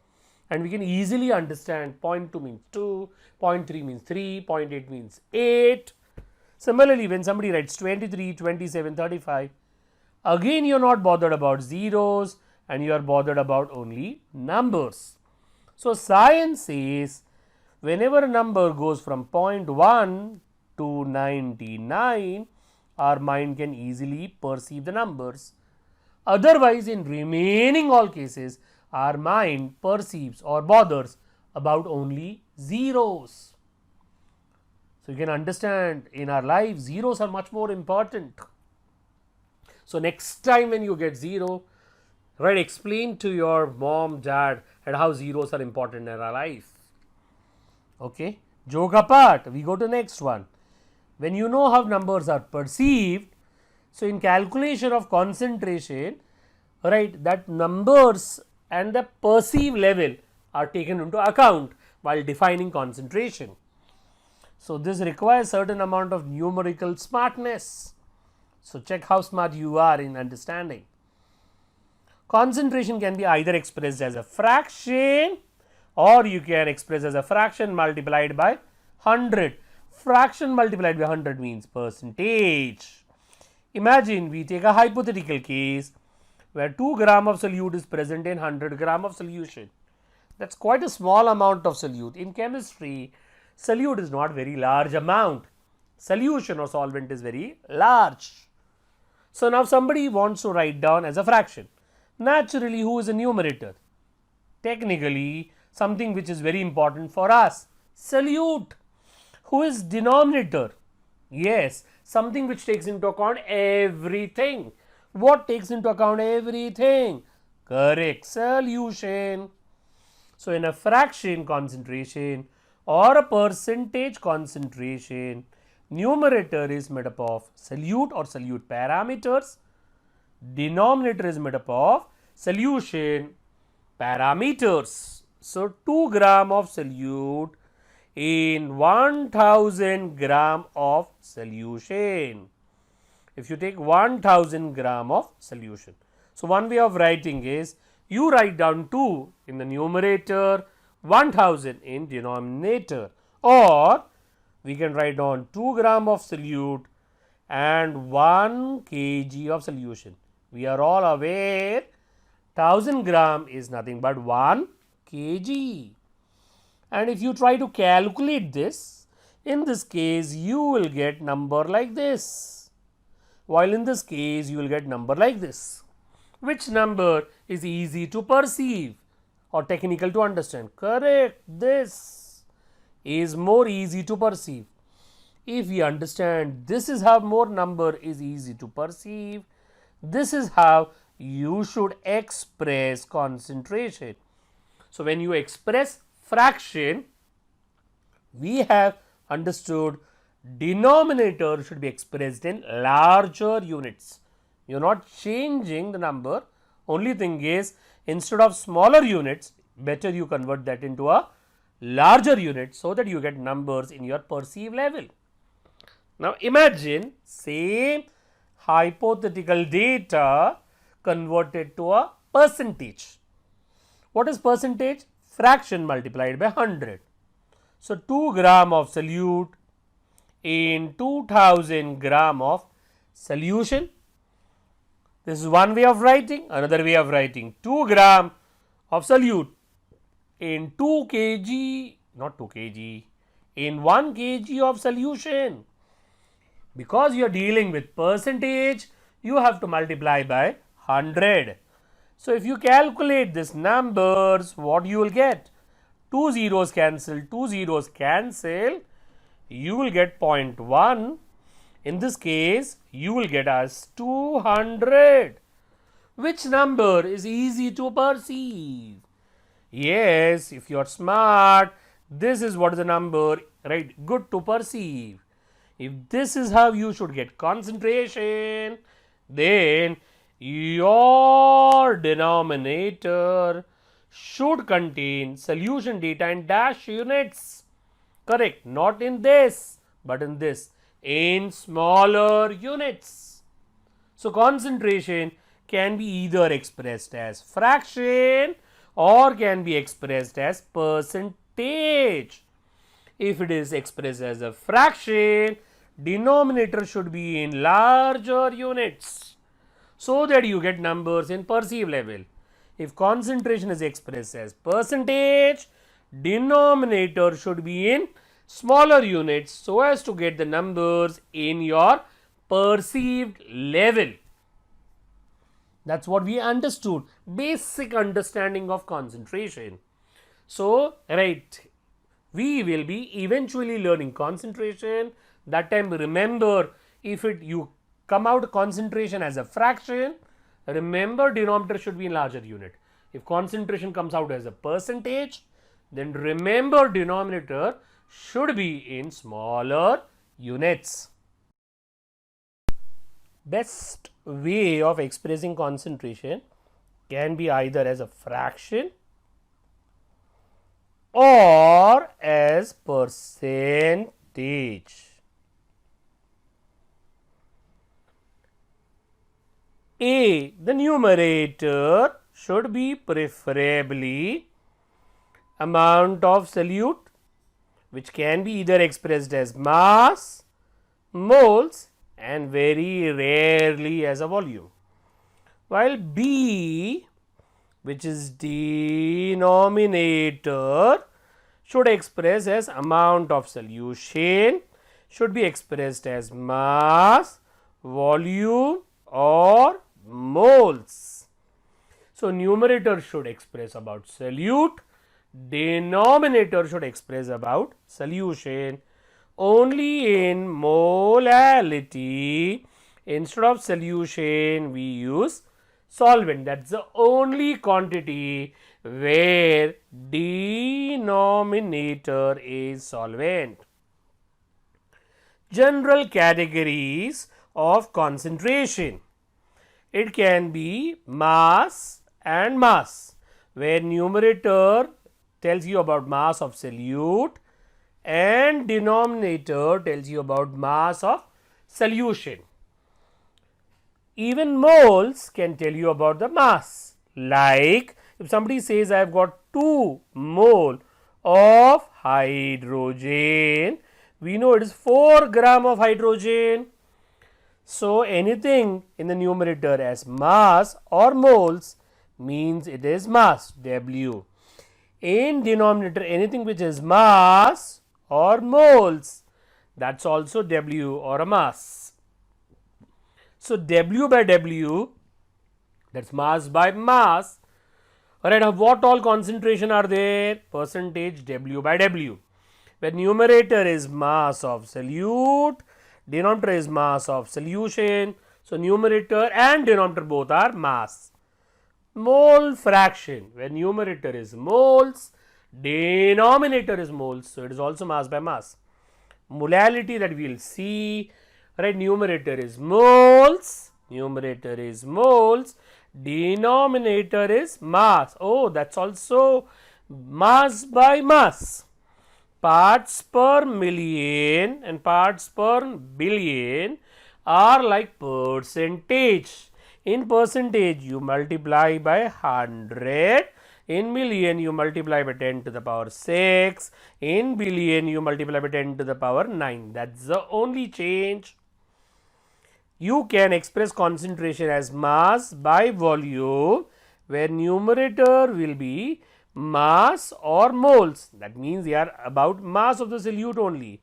And we can easily understand 0.2 means 2, 0.3 means 3, 0.8 means 8. Similarly, when somebody writes 23, 27, 35, again you are not bothered about zeros and you are bothered about only numbers. So, science says whenever a number goes from 0.1 to 99, our mind can easily perceive the numbers. Otherwise, in remaining all cases, our mind perceives or bothers about only zeros. So, you can understand in our life zeros are much more important. So, next time when you get 0, right, explain to your mom, dad and how zeros are important in our life. Okay, joke apart, we go to next one. When you know how numbers are perceived, so in calculation of concentration, right, that numbers and the perceived level are taken into account while defining concentration. So, this requires certain amount of numerical smartness. So, check how smart you are in understanding. Concentration can be either expressed as a fraction or you can express as a fraction multiplied by 100. Fraction multiplied by 100 means percentage. Imagine we take a hypothetical case where 2 gram of solute is present in 100 gram of solution. That is quite a small amount of solute. In chemistry, solute is not very large amount. Solution or solvent is very large. So, now somebody wants to write down as a fraction. Naturally, who is a numerator? Technically, something which is very important for us, solute. Who is denominator? Yes, something which takes into account everything. What takes into account everything? Correct, solution. So, in a fraction concentration or a percentage concentration, numerator is made up of solute or solute parameters, denominator is made up of solution parameters. So, 2 gram of solute in 1000 gram of solution. If you take 1000 gram of solution. So, one way of writing is you write down 2 in the numerator, 1000 in denominator, or we can write down 2 gram of solute and 1 kg of solution. We are all aware 1000 gram is nothing but 1 kg. And if you try to calculate this, in this case you will get number like this, while in this case you will get number like this. Which number is easy to perceive or technical to understand? Correct, this is more easy to perceive. If we understand this is how more number is easy to perceive, this is how you should express concentration. So, when you express fraction, we have understood denominator should be expressed in larger units. You are not changing the number, only thing is instead of smaller units, better you convert that into a larger unit so that you get numbers in your perceived level. Now, imagine same hypothetical data converted to a percentage. What is percentage? Fraction multiplied by 100. So, 2 gram of solute in 2000 gram of solution. This is one way of writing. Another way of writing 2 gram of solute in 2 kg, not 2 kg, in 1 kg of solution. Because you are dealing with percentage, you have to multiply by 100. So, if you calculate this numbers, what you will get? 2 zeros cancel, 2 zeros cancel, you will get 0.1. In this case, you will get as 200. Which number is easy to perceive? Yes, if you are smart, this is what is the number, right? Good to perceive. If this is how you should get concentration, then your denominator should contain solution data in dash units. Correct, not in this, but in this, in smaller units. So, concentration can be either expressed as fraction or can be expressed as percentage. If it is expressed as a fraction, denominator should be in larger units so that you get numbers in perceived level. If concentration is expressed as percentage, denominator should be in smaller units so as to get the numbers in your perceived level. That's what we understood, basic understanding of concentration. So, right, we will be eventually learning concentration. That time, remember, if you come out concentration as a fraction, remember denominator should be in larger unit. If concentration comes out as a percentage, then remember denominator should be in smaller units. Best way of expressing concentration can be either as a fraction or as percentage. The numerator should be preferably amount of solute, which can be either expressed as mass, moles, and very rarely as a volume, while B, which is denominator, should express as amount of solution, should be expressed as mass, volume, or moles. So, numerator should express about solute, denominator should express about solution. Only in molality, instead of solution, we use solvent. That's the only quantity where denominator is solvent. General categories of concentration. It can be mass and mass, where numerator tells you about mass of solute and denominator tells you about mass of solution. Even moles can tell you about the mass, like if somebody says I have got 2 mole of hydrogen, we know it is 4 gram of hydrogen. So, anything in the numerator as mass or moles means it is mass, W. In denominator, anything which is mass or moles, that is also W or a mass. So, W by W, that is mass by mass. Alright, what all concentration are there? Percentage W by W. When numerator is mass of solute, denominator is mass of solution. So, numerator and denominator both are mass. Mole fraction, when numerator is moles, denominator is moles, so it is also mass by mass. Molality, that we will see, right, numerator is moles, denominator is mass. Oh, that is also mass by mass. Parts per million and parts per billion are like percentage. In percentage, you multiply by 100. In million, you multiply by 10 to the power 6. In billion, you multiply by 10 to the power 9. That is the only change. You can express concentration as mass by volume, where numerator will be mass or moles. That means they are about mass of the solute only,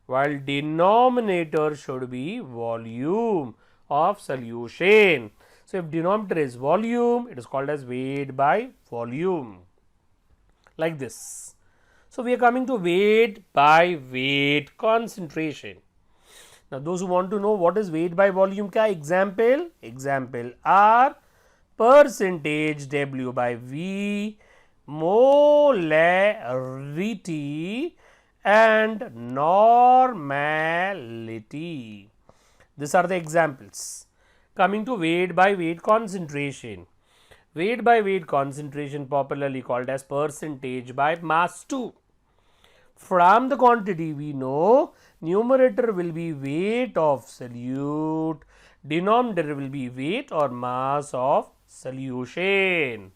while denominator should be volume of solution. So, if denominator is volume, it is called as weight by volume, like this. So, we are coming to weight by weight concentration. Now, those who want to know what is weight by volume, example R, percentage W by V, molarity and normality. These are the examples. Coming to weight by weight concentration. Weight by weight concentration, popularly called as percentage by mass 2. From the quantity we know numerator will be weight of solute, denominator will be weight or mass of solution.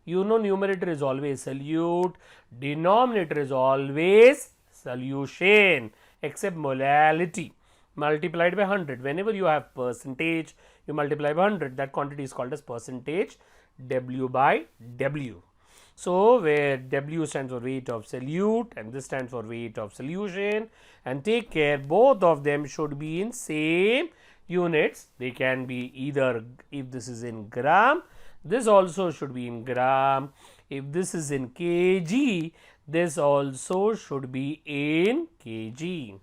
You know numerator is always solute, denominator is always solution, except molality multiplied by 100. Whenever you have percentage, you multiply by 100. That quantity is called as percentage W by W. So, where W stands for weight of solute and this stands for weight of solution, and take care both of them should be in same units. They can be either, if this is in gram, this also should be in gram. If this is in kg, this also should be in kg.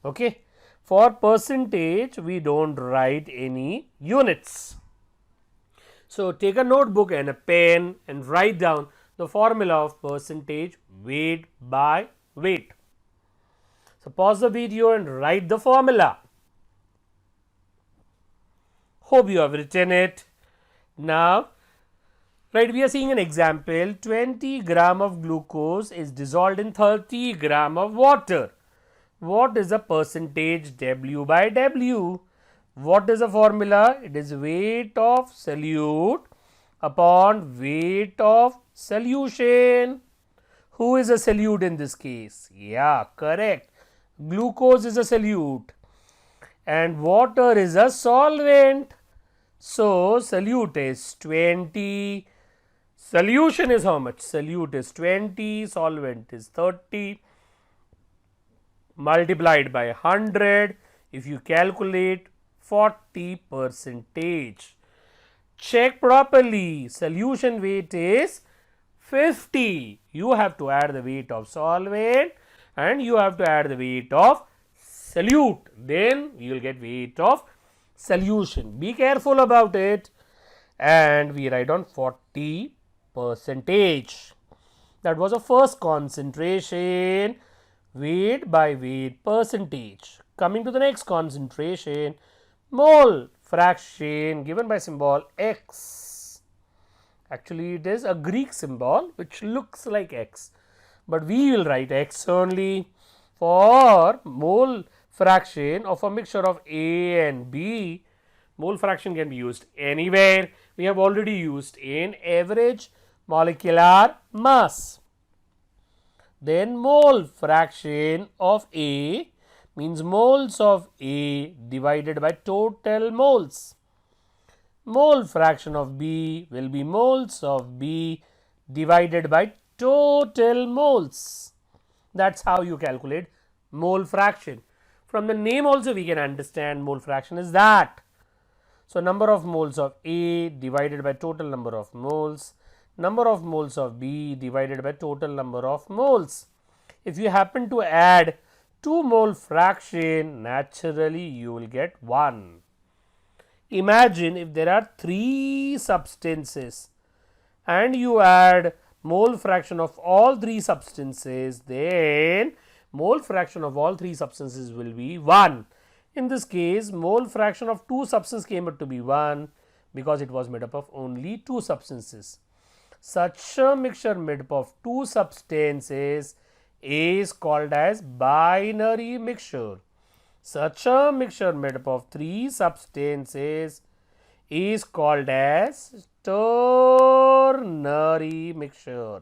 Okay. For percentage, we don't write any units. So, take a notebook and a pen and write down the formula of percentage weight by weight. So, pause the video and write the formula. Hope you have written it. Now, right, we are seeing an example. 20 gram of glucose is dissolved in 30 gram of water. What is the percentage W by W? What is the formula? It is weight of solute upon weight of solution. Who is a solute in this case? Yeah, correct. Glucose is a solute and water is a solvent. So, solute is 20. Solution is how much? Solute is 20. Solvent is 30. Multiplied by 100. If you calculate 40 percentage. Check properly. Solution weight is 50. You have to add the weight of solvent and you have to add the weight of solute. Then you will get weight of solution. Be careful about it. And we write on 40 percentage. That was the first concentration. Weight by weight percentage. Coming to the next concentration, mole fraction given by symbol X. Actually, it is a Greek symbol which looks like X, but we will write X only. For mole fraction of a mixture of A and B, mole fraction can be used anywhere. We have already used in average molecular mass. Then mole fraction of A means moles of A divided by total moles. Mole fraction of B will be moles of B divided by total moles. That's how you calculate mole fraction. From the name also we can understand mole fraction is that. So, number of moles of A divided by total number of moles. Number of moles of B divided by total number of moles. If you happen to add 2 mole fraction, naturally you will get 1. Imagine if there are 3 substances and you add mole fraction of all 3 substances, then mole fraction of all 3 substances will be 1. In this case, mole fraction of 2 substances came out to be 1 because it was made up of only 2 substances. Such a mixture made up of 2 substances is called as binary mixture. Such a mixture made up of 3 substances is called as ternary mixture.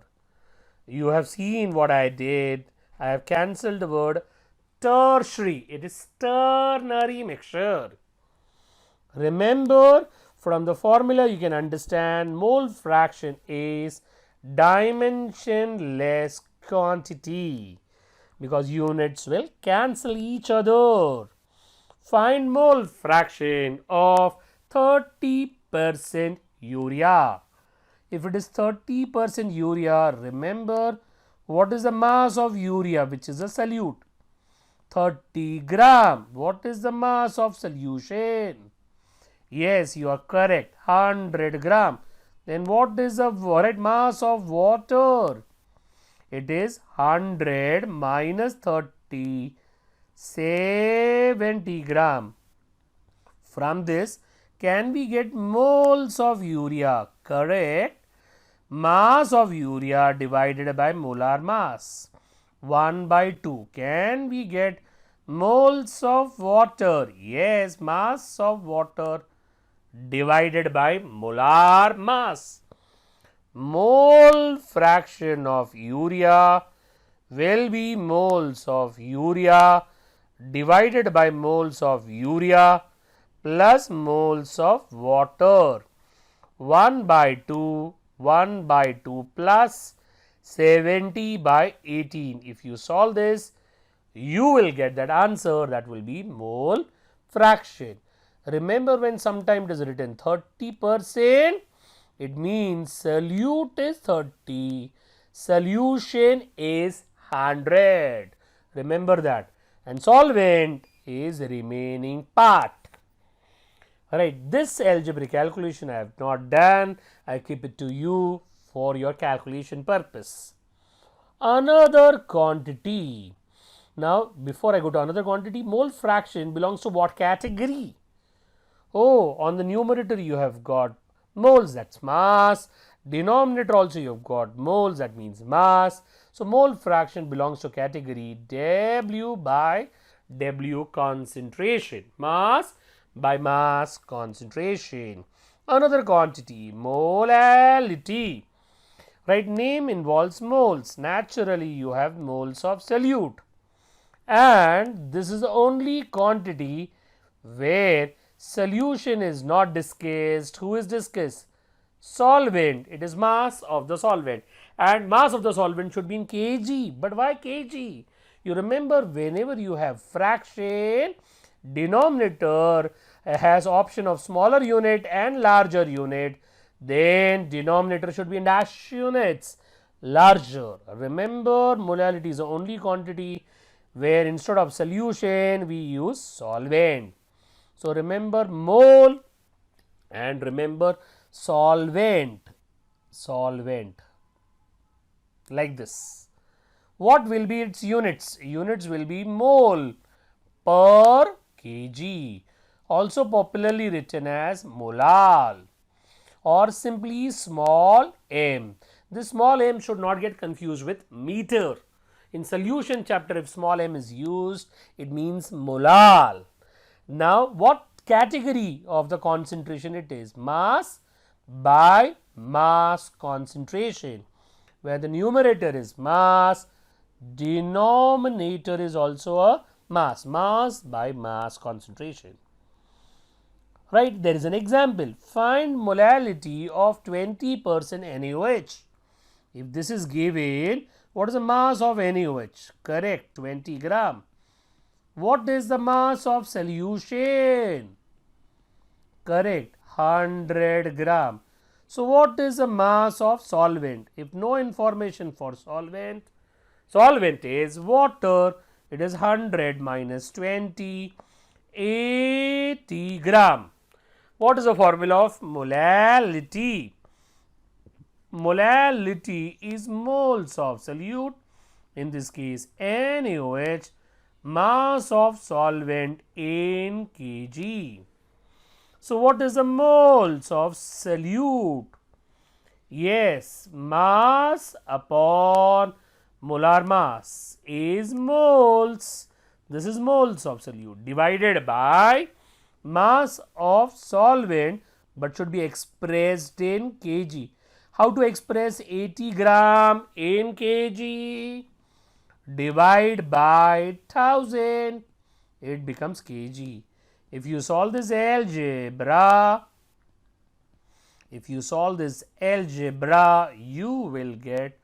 You have seen what I did. I have cancelled the word tertiary. It is ternary mixture. Remember, from the formula you can understand mole fraction is dimensionless quantity because units will cancel each other. Find mole fraction of 30% urea. If it is 30% urea, remember what is the mass of urea, which is a solute? 30 gram. What is the mass of solution? Yes, you are correct, 100 gram. Then what is the mass of water? It is 100 minus 30, 70 gram. From this, can we get moles of urea? Correct. Mass of urea divided by molar mass, 1 by 2. Can we get moles of water? Yes, mass of water divided by molar mass. Mole fraction of urea will be moles of urea divided by moles of urea plus moles of water. 1 by 2, 1 by 2 plus 70 by 18. If you solve this, you will get that answer, that will be mole fraction. Remember, when sometime it is written 30%, it means solute is 30, solution is 100. Remember that. And solvent is remaining part. Alright, this algebraic calculation I have not done. I keep it to you for your calculation purpose. Another quantity. Now, before I go to another quantity, mole fraction belongs to what category? Oh, on the numerator you have got moles, that's mass. Denominator also you have got moles, that means mass. So, mole fraction belongs to category W by W concentration, mass by mass concentration. Another quantity, molality. Right, name involves moles. Naturally, you have moles of solute. And this is the only quantity where solution is not discussed. Who is discussed? Solvent. It is mass of the solvent, and mass of the solvent should be in kg. But why kg? You remember, whenever you have fraction, denominator has option of smaller unit and larger unit, then denominator should be in dash units, larger. Remember, molality is the only quantity where instead of solution we use solvent. So, remember mole and remember solvent, solvent, like this. What will be its units? Units will be mole per kg, also popularly written as molal or simply small m. This small m should not get confused with meter. In solution chapter, if small m is used, it means molal. Now, what category of the concentration it is? Mass by mass concentration, where the numerator is mass, denominator is also a mass, mass by mass concentration. Right, there is an example. Find molality of 20% NaOH. If this is given, what is the mass of NaOH? Correct, 20 gram. What is the mass of solution? Correct, 100 gram. So, what is the mass of solvent? If no information for solvent, solvent is water. It is 100 minus 20, 80 gram. What is the formula of molality? Molality is moles of solute, in this case NaOH, mass of solvent in kg. So, what is the moles of solute? Yes, mass upon molar mass is moles. This is moles of solute divided by mass of solvent, but should be expressed in kg. How to express 80 gram in kg? Divide by 1000, it becomes kg. If you solve this algebra, you will get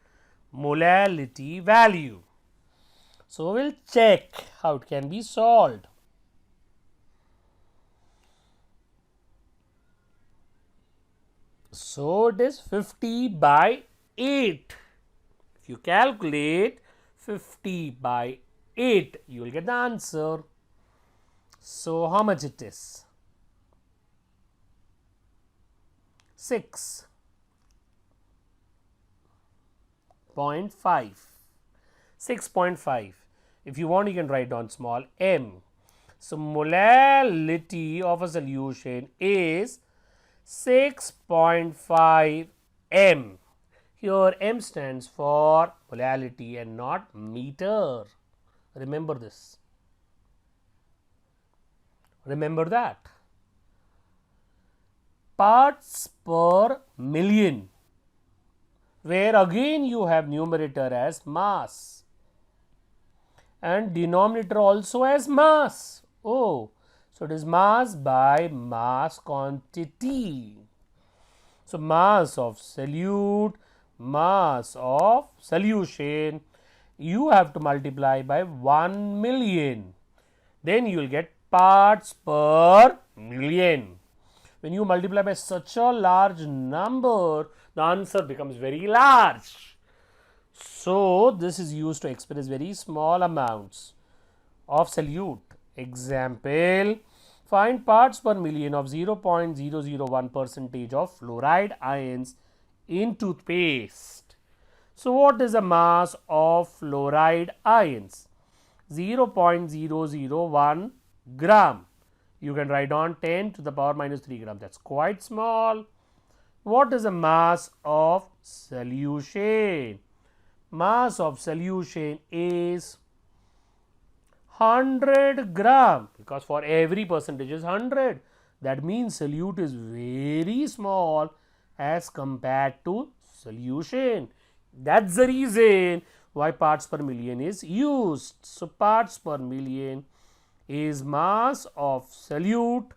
molality value. So, we will check how it can be solved. So, it is 50 by 8. If you calculate 50 by 8, you will get the answer. So, how much it is? 6. 6.5. 6.5. If you want, you can write down small m. So, molality of a solution is 6.5 m. Here m stands for molality and not meter. Remember this. Remember that. Parts per million, where again you have numerator as mass and denominator also as mass. Oh, so it is mass by mass quantity. So, mass of solute, mass of solution, you have to multiply by 1 million. Then you will get parts per million. When you multiply by such a large number, the answer becomes very large. So, this is used to express very small amounts of solute. Example, find parts per million of 0.001 percentage of fluoride ions in toothpaste. So, what is the mass of fluoride ions? 0.001 gram. You can write on 10 to the power minus 3 gram. That is quite small. What is the mass of solution? Mass of solution is 100 gram, because for every percentage is 100. That means solute is very small as compared to solution. That is the reason why parts per million is used. So, parts per million is mass of solute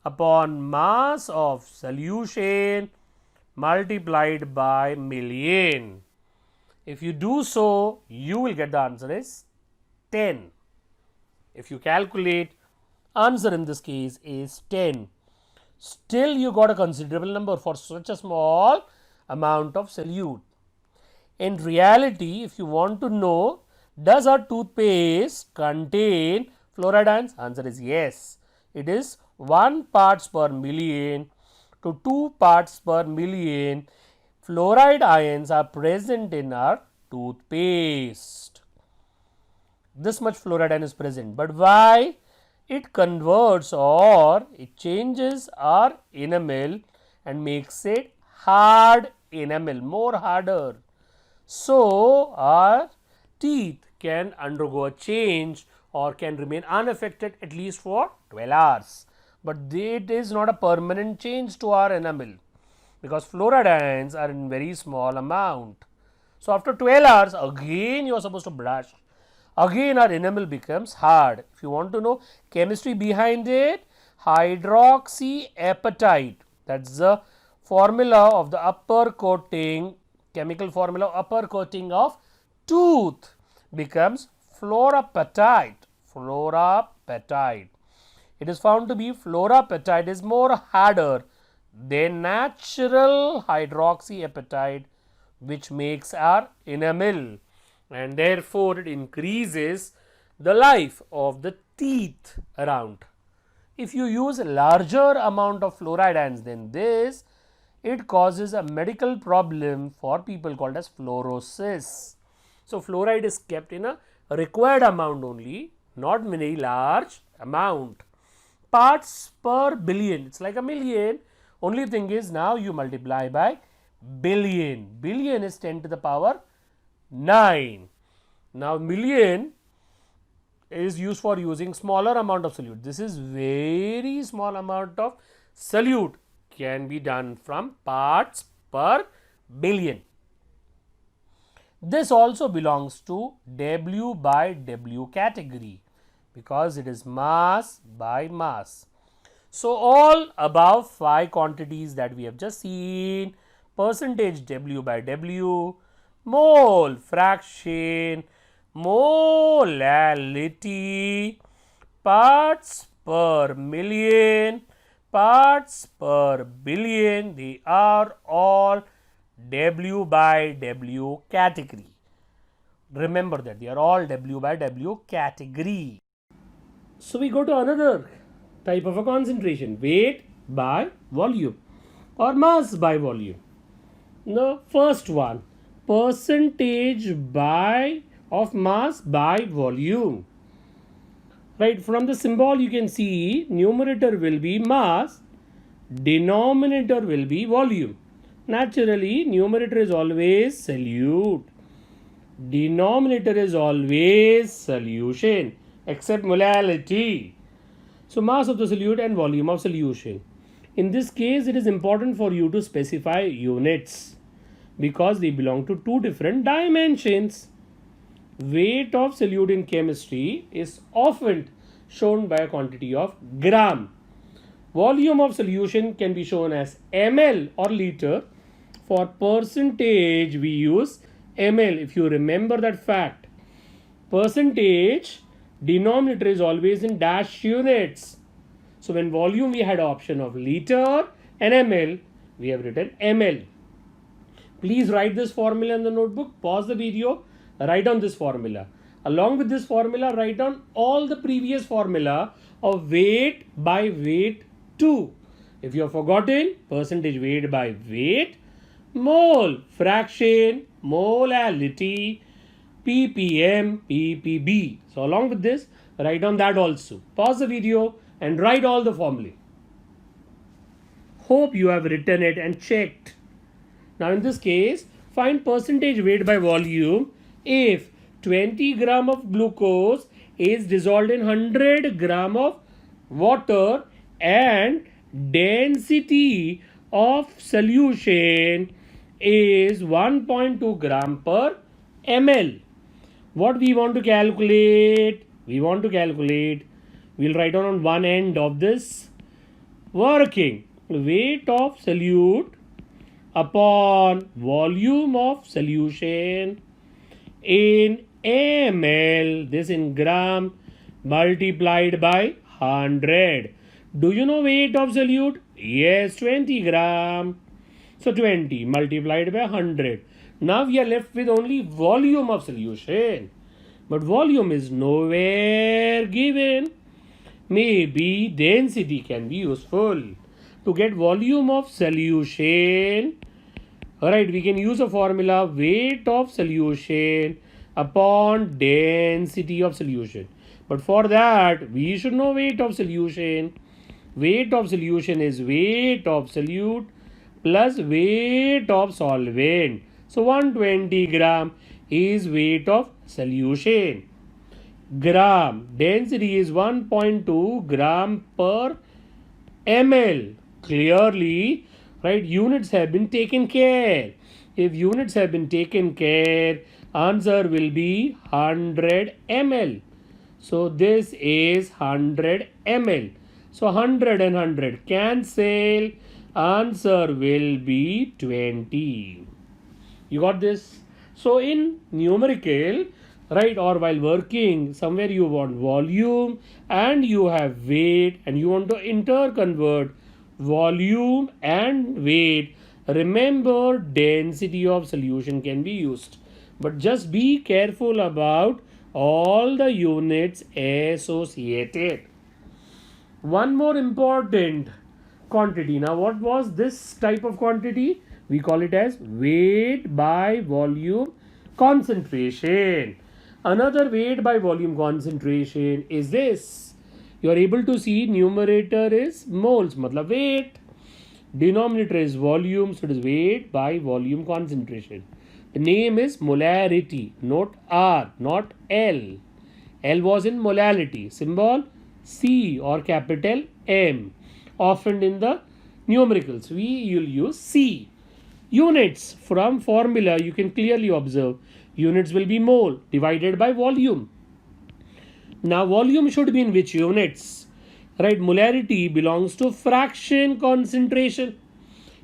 upon mass of solution multiplied by million. If you do so, you will get the answer is 10. If you calculate, answer in this case is 10. Still you got a considerable number for such a small amount of solute. In reality, if you want to know, does our toothpaste contain fluoride ions? Answer is yes. It is 1 parts per million to 2 parts per million fluoride ions are present in our toothpaste. This much fluoride ion is present, but why? It converts or it changes our enamel and makes it hard enamel, more harder. So, our teeth can undergo a change or can remain unaffected at least for 12 hours. But it is not a permanent change to our enamel, because fluoride ions are in very small amount. So, after 12 hours again you are supposed to brush. Again our enamel becomes hard. If you want to know chemistry behind it, hydroxyapatite, that is the formula of the upper coating, chemical formula upper coating of tooth becomes fluorapatite. Fluorapatite. It is found to be fluorapatite is more harder than natural hydroxyapatite, which makes our enamel, and therefore it increases the life of the teeth around. If you use a larger amount of fluoride ions than this, it causes a medical problem for people called as fluorosis. So, fluoride is kept in a required amount only, not very large amount. Parts per billion, it is like a million. Only thing is, now you multiply by billion. Billion is 10 to the power 9. Now, million is used for using smaller amount of solute. This is very small amount of solute can be done from parts per billion. This also belongs to W by W category, because it is mass by mass. So, all above 5 quantities that we have just seen, percentage W by W, mole fraction, molality, parts per million, parts per billion, they are all W by W category. Remember that they are all W by W category. So, we go to another type of a concentration, weight by volume. or mass by volume? The first one, percentage by of mass by volume. Right, from the symbol you can see numerator will be mass, denominator will be volume. Naturally, numerator is always solute, denominator is always solution, except molality. So mass of the solute and volume of solution. In this case, it is important for you to specify units because they belong to two different dimensions. Weight of solute in chemistry is often shown by a quantity of gram. Volume of solution can be shown as ml or liter. For percentage, we use ml. If you remember that fact, percentage denominator is always in dash units. So when volume we had option of liter and ml, we have written ml. Please write this formula in the notebook, pause the video, write down this formula. Along with this formula, write down all the previous formula of weight by weight too. If you have forgotten, percentage weight by weight, mole, fraction, molality, ppm, ppb. So along with this, write down that also. Pause the video and write all the formulae. Hope you have written it and checked. Now in this case, find percentage weight by volume if 20 gram of glucose is dissolved in 100 gram of water and density of solution is 1.2 gram per ml. What we want to calculate? We'll write down on one end of this working. Weight of solute upon volume of solution in ml, this in gram, multiplied by 100. Do you know weight of solute? Yes, 20 gram. So 20 multiplied by 100. Now we are left with only volume of solution. But volume is nowhere given. Maybe density can be useful. To get volume of solution, alright, we can use a formula weight of solution upon density of solution. But for that, we should know weight of solution. Weight of solution is weight of solute plus weight of solvent. So 120 gram is weight of solution. Gram, density is 1.2 gram per ml. Clearly, right, units have been taken care. If units have been taken care, answer will be 100 ml. So this is 100 ml. So 100 and 100 cancel. Answer will be 20. You got this? So in numerical, right, or while working, somewhere you want volume and you have weight and you want to interconvert volume and weight. Remember, density of solution can be used. But just be careful about all the units associated. One more important quantity. Now, what was this type of quantity? We call it as weight by volume concentration. Another weight by volume concentration is this. You are able to see numerator is moles, matlab weight. Denominator is volume, so it is weight by volume concentration. The name is molarity. Note R, not L. L was in molality. Symbol C or capital M. Often in the numericals, we will use C. Units, from formula you can clearly observe. Units will be mole divided by volume. Now volume should be in which units? Right, molarity belongs to fraction concentration.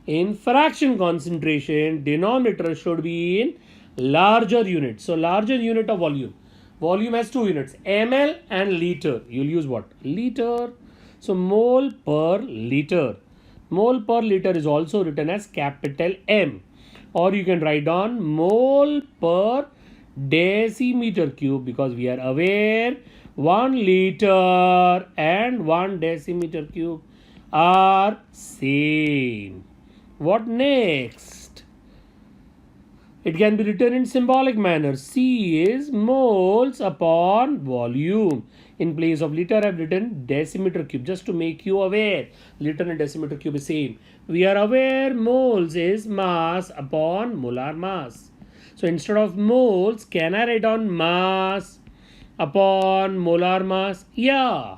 In fraction concentration, denominator should be in larger unit. So larger unit of volume. Volume has two units, ml and liter. You'll use what? Liter. So mole per liter. Mole per liter is also written as capital M. Or you can write down mole per decimeter cube, because we are aware 1 liter and 1 decimeter cube are same. What next? It can be written in symbolic manner. C is moles upon volume. In place of liter, I have written decimeter cube just to make you aware. Liter and decimeter cube is same. We are aware moles is mass upon molar mass. So instead of moles, can I write down mass upon molar mass? Yeah.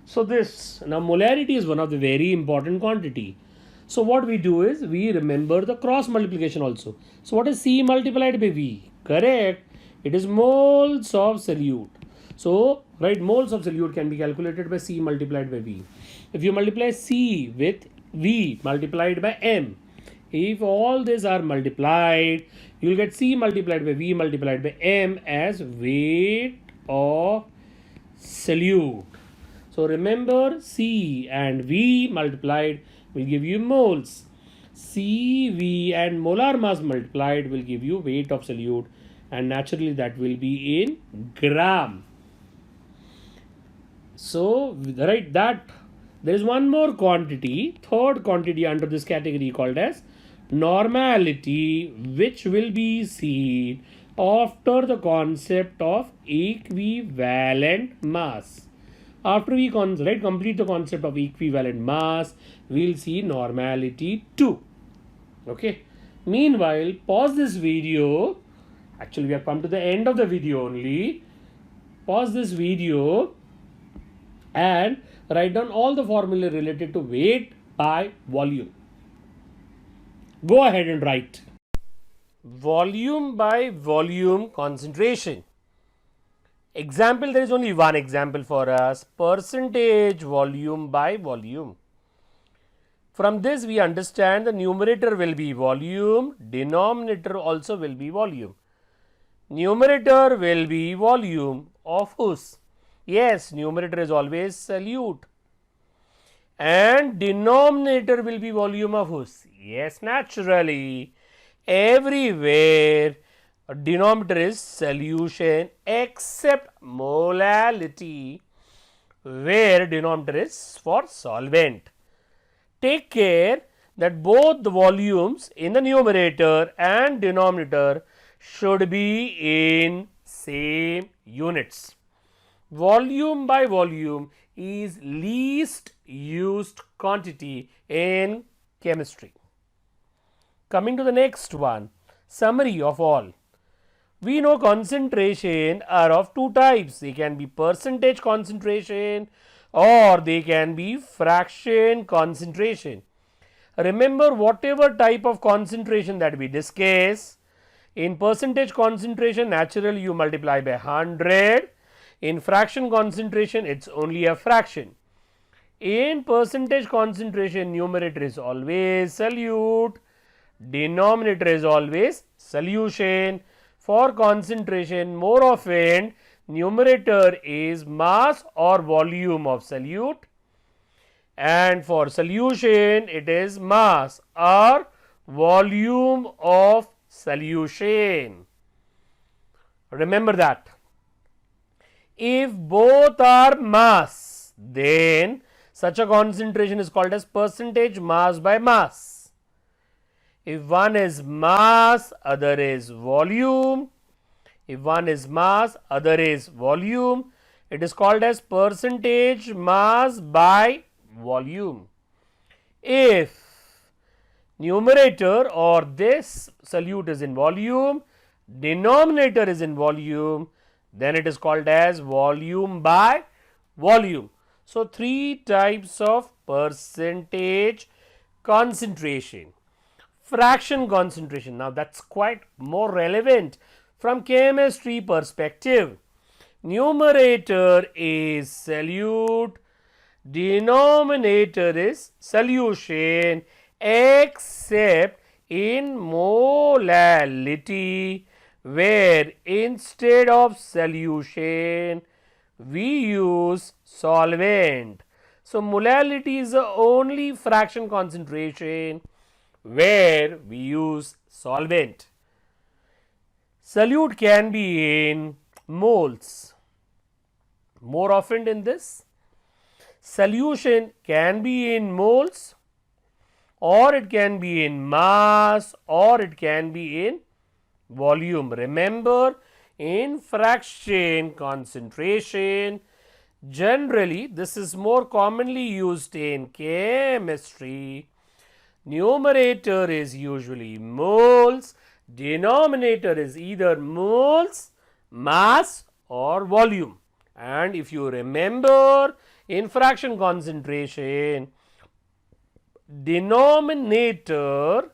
So this now molarity is one of the very important quantity. So what we do is we remember the cross multiplication also. So what is C multiplied by V? Correct. It is moles of solute. So right, moles of solute can be calculated by C multiplied by V. If you multiply C with V multiplied by M, if all these are multiplied, you will get C multiplied by V multiplied by M as weight of solute. So remember, C and V multiplied will give you moles. C, V and molar mass multiplied will give you weight of solute, and naturally that will be in gram. So right, that there is one more quantity, third quantity under this category called as normality, which will be seen after the concept of equivalent mass. After we complete the concept of equivalent mass, we'll see normality too. Okay. Meanwhile, pause this video. Actually, we have come to the end of the video only. Pause this video and write down all the formulae related to weight by volume. Go ahead and write. Volume by volume concentration. Example, there is only one example for us, percentage volume by volume. From this we understand the numerator will be volume, denominator also will be volume. Numerator will be volume of whose? Yes, numerator is always solute. And denominator will be volume of whose? Yes, naturally. Everywhere denominator is solution except molality, where denominator is for solvent. Take care that both the volumes in the numerator and denominator should be in same units. Volume by volume is least used quantity in chemistry. Coming to the next one, summary of all. We know concentration are of two types. They can be percentage concentration or they can be fraction concentration. Remember, whatever type of concentration that we discuss, in percentage concentration naturally you multiply by 100. In fraction concentration it's only a fraction. In percentage concentration numerator is always solute, denominator is always solution. For concentration, more often numerator is mass or volume of solute, and for solution it is mass or volume of solution. Remember that. If both are mass, then such a concentration is called as percentage mass by mass. If one is mass, other is volume. If one is mass, other is volume, it is called as percentage mass by volume. If numerator or this solute is in volume, denominator is in volume, then it is called as volume by volume. So, three types of percentage concentration. Fraction concentration, now that's quite more relevant from chemistry perspective. Numerator is solute, denominator is solution except in molality, where instead of solution we use solvent. So, molality is the only fraction concentration where we use solvent. Solute can be in moles. More often in this, solution can be in moles or it can be in mass, or it can be in volume. Remember, in fraction concentration, generally this is more commonly used in chemistry. Numerator is usually moles, denominator is either moles, mass or volume. And if you remember, in fraction concentration, denominator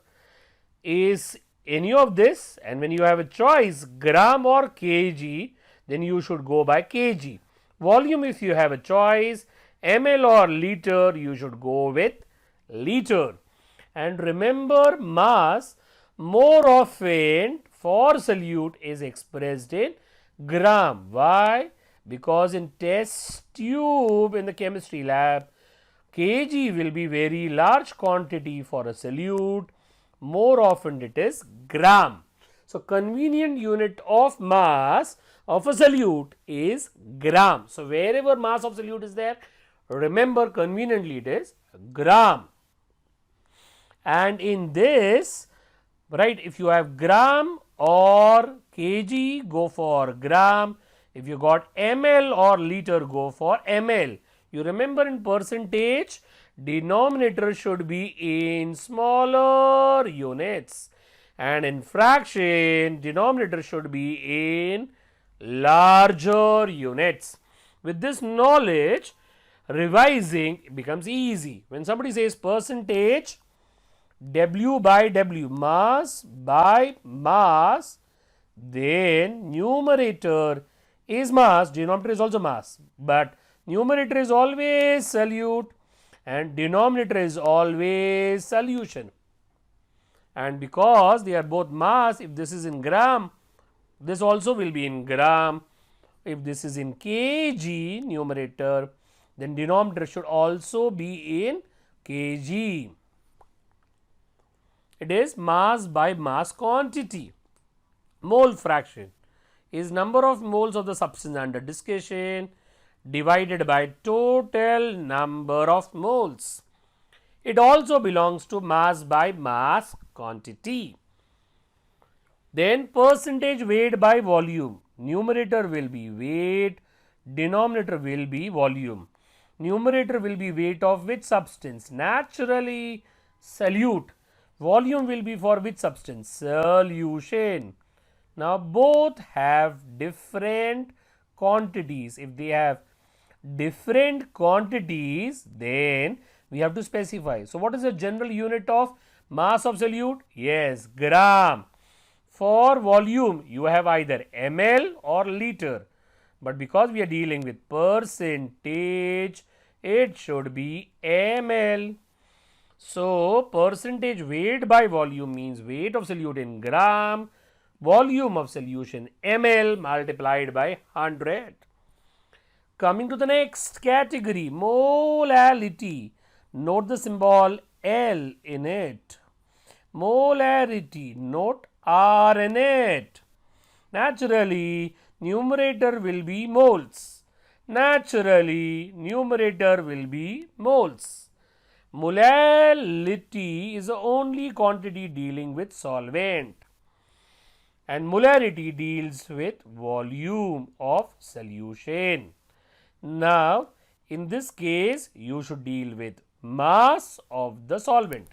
is any of this, and when you have a choice gram or kg, then you should go by kg. Volume, if you have a choice ml or liter, you should go with liter. And remember, mass more often for solute is expressed in gram. Why? Because in test tube in the chemistry lab, kg will be very large quantity for a solute, more often it is gram. So, convenient unit of mass of a solute is gram. So, wherever mass of solute is there, remember conveniently it is gram. And in this, right, if you have gram or kg, go for gram. If you got ml or liter, go for ml. You remember, in percentage, denominator should be in smaller units, and in fraction, denominator should be in larger units. With this knowledge, revising becomes easy. When somebody says percentage, W by W, mass by mass, then numerator is mass, denominator is also mass, but numerator is always solute and denominator is always solution. And because they are both mass, if this is in gram, this also will be in gram. If this is in kg numerator, then denominator should also be in kg. It is mass by mass quantity. Mole fraction is number of moles of the substance under discussion divided by total number of moles. It also belongs to mass by mass quantity. Then percentage weight by volume. Numerator will be weight, denominator will be volume. Numerator will be weight of which substance? Naturally, solute. Volume will be for which substance? Solution. Now, both have different quantities. If they have different quantities, then we have to specify. So, what is the general unit of mass of solute? Yes, gram. For volume, you have either ml or liter, but because we are dealing with percentage, it should be ml. So, percentage weight by volume means weight of solute in gram, volume of solution ml multiplied by 100. Coming to the next category, molality. Note the symbol L in it. Molarity, note R in it. Naturally, numerator will be moles. Naturally, numerator will be moles. Molality is the only quantity dealing with solvent, and molarity deals with volume of solution. Now, in this case, you should deal with mass of the solvent.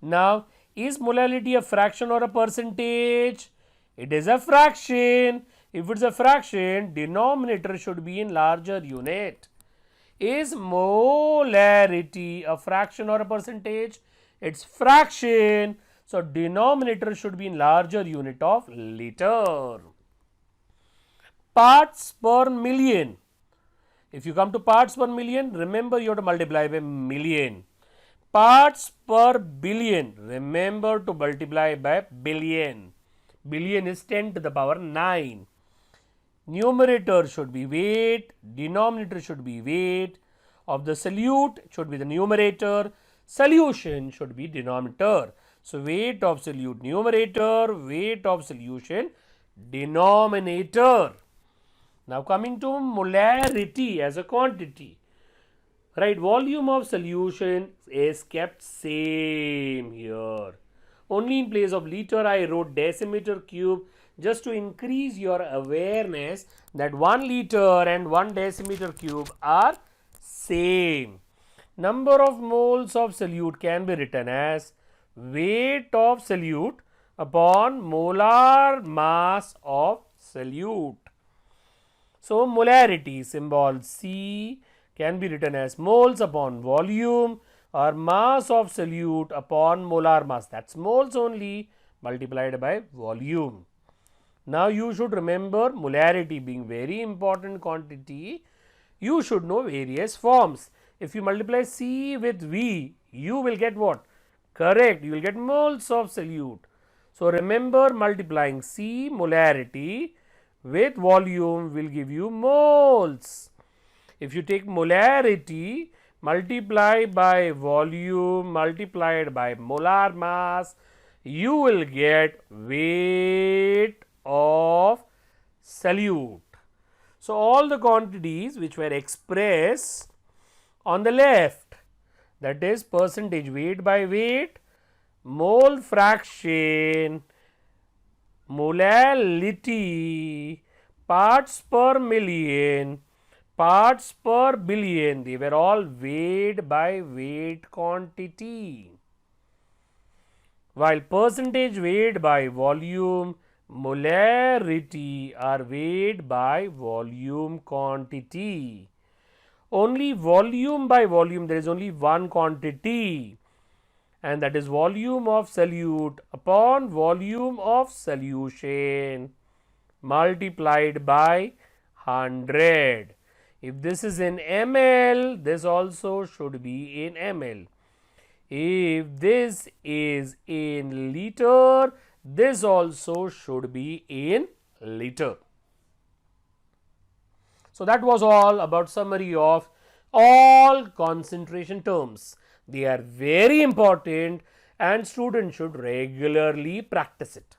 Now, is molality a fraction or a percentage? It is a fraction. If it is a fraction, denominator should be in larger unit. Is molarity a fraction or a percentage? It's fraction. So, denominator should be in larger unit of liter. Parts per million. If you come to parts per million, remember you have to multiply by million. Parts per billion, remember to multiply by billion. Billion is 10 to the power 9. Numerator should be weight, denominator should be weight of the solute, should be the numerator, solution should be denominator. So, weight of solute numerator, weight of solution denominator. Now, coming to molarity as a quantity. right? Volume of solution is kept same here. Only in place of liter I wrote decimeter cube just to increase your awareness that 1 liter and 1 decimeter cube are same. Number of moles of solute can be written as weight of solute upon molar mass of solute. So, molarity symbol C can be written as moles upon volume or mass of solute upon molar mass, that is moles only multiplied by volume. Now, you should remember molarity being very important quantity, you should know various forms. If you multiply C with V, you will get what? Correct, you will get moles of solute. So, remember multiplying C molarity with volume will give you moles. If you take molarity multiply by volume multiplied by molar mass, you will get weight of solute. So, all the quantities which were expressed on the left, that is percentage weight by weight, mole fraction, molality, parts per million, parts per billion, they were all weight by weight quantity. While percentage weight by volume, molarity are weighed by volume quantity. Only volume by volume, there is only one quantity, and that is volume of solute upon volume of solution multiplied by 100. If this is in ml, this also should be in ml. If this is in liter, this also should be in liter. So, that was all about summary of all concentration terms. They are very important and students should regularly practice it.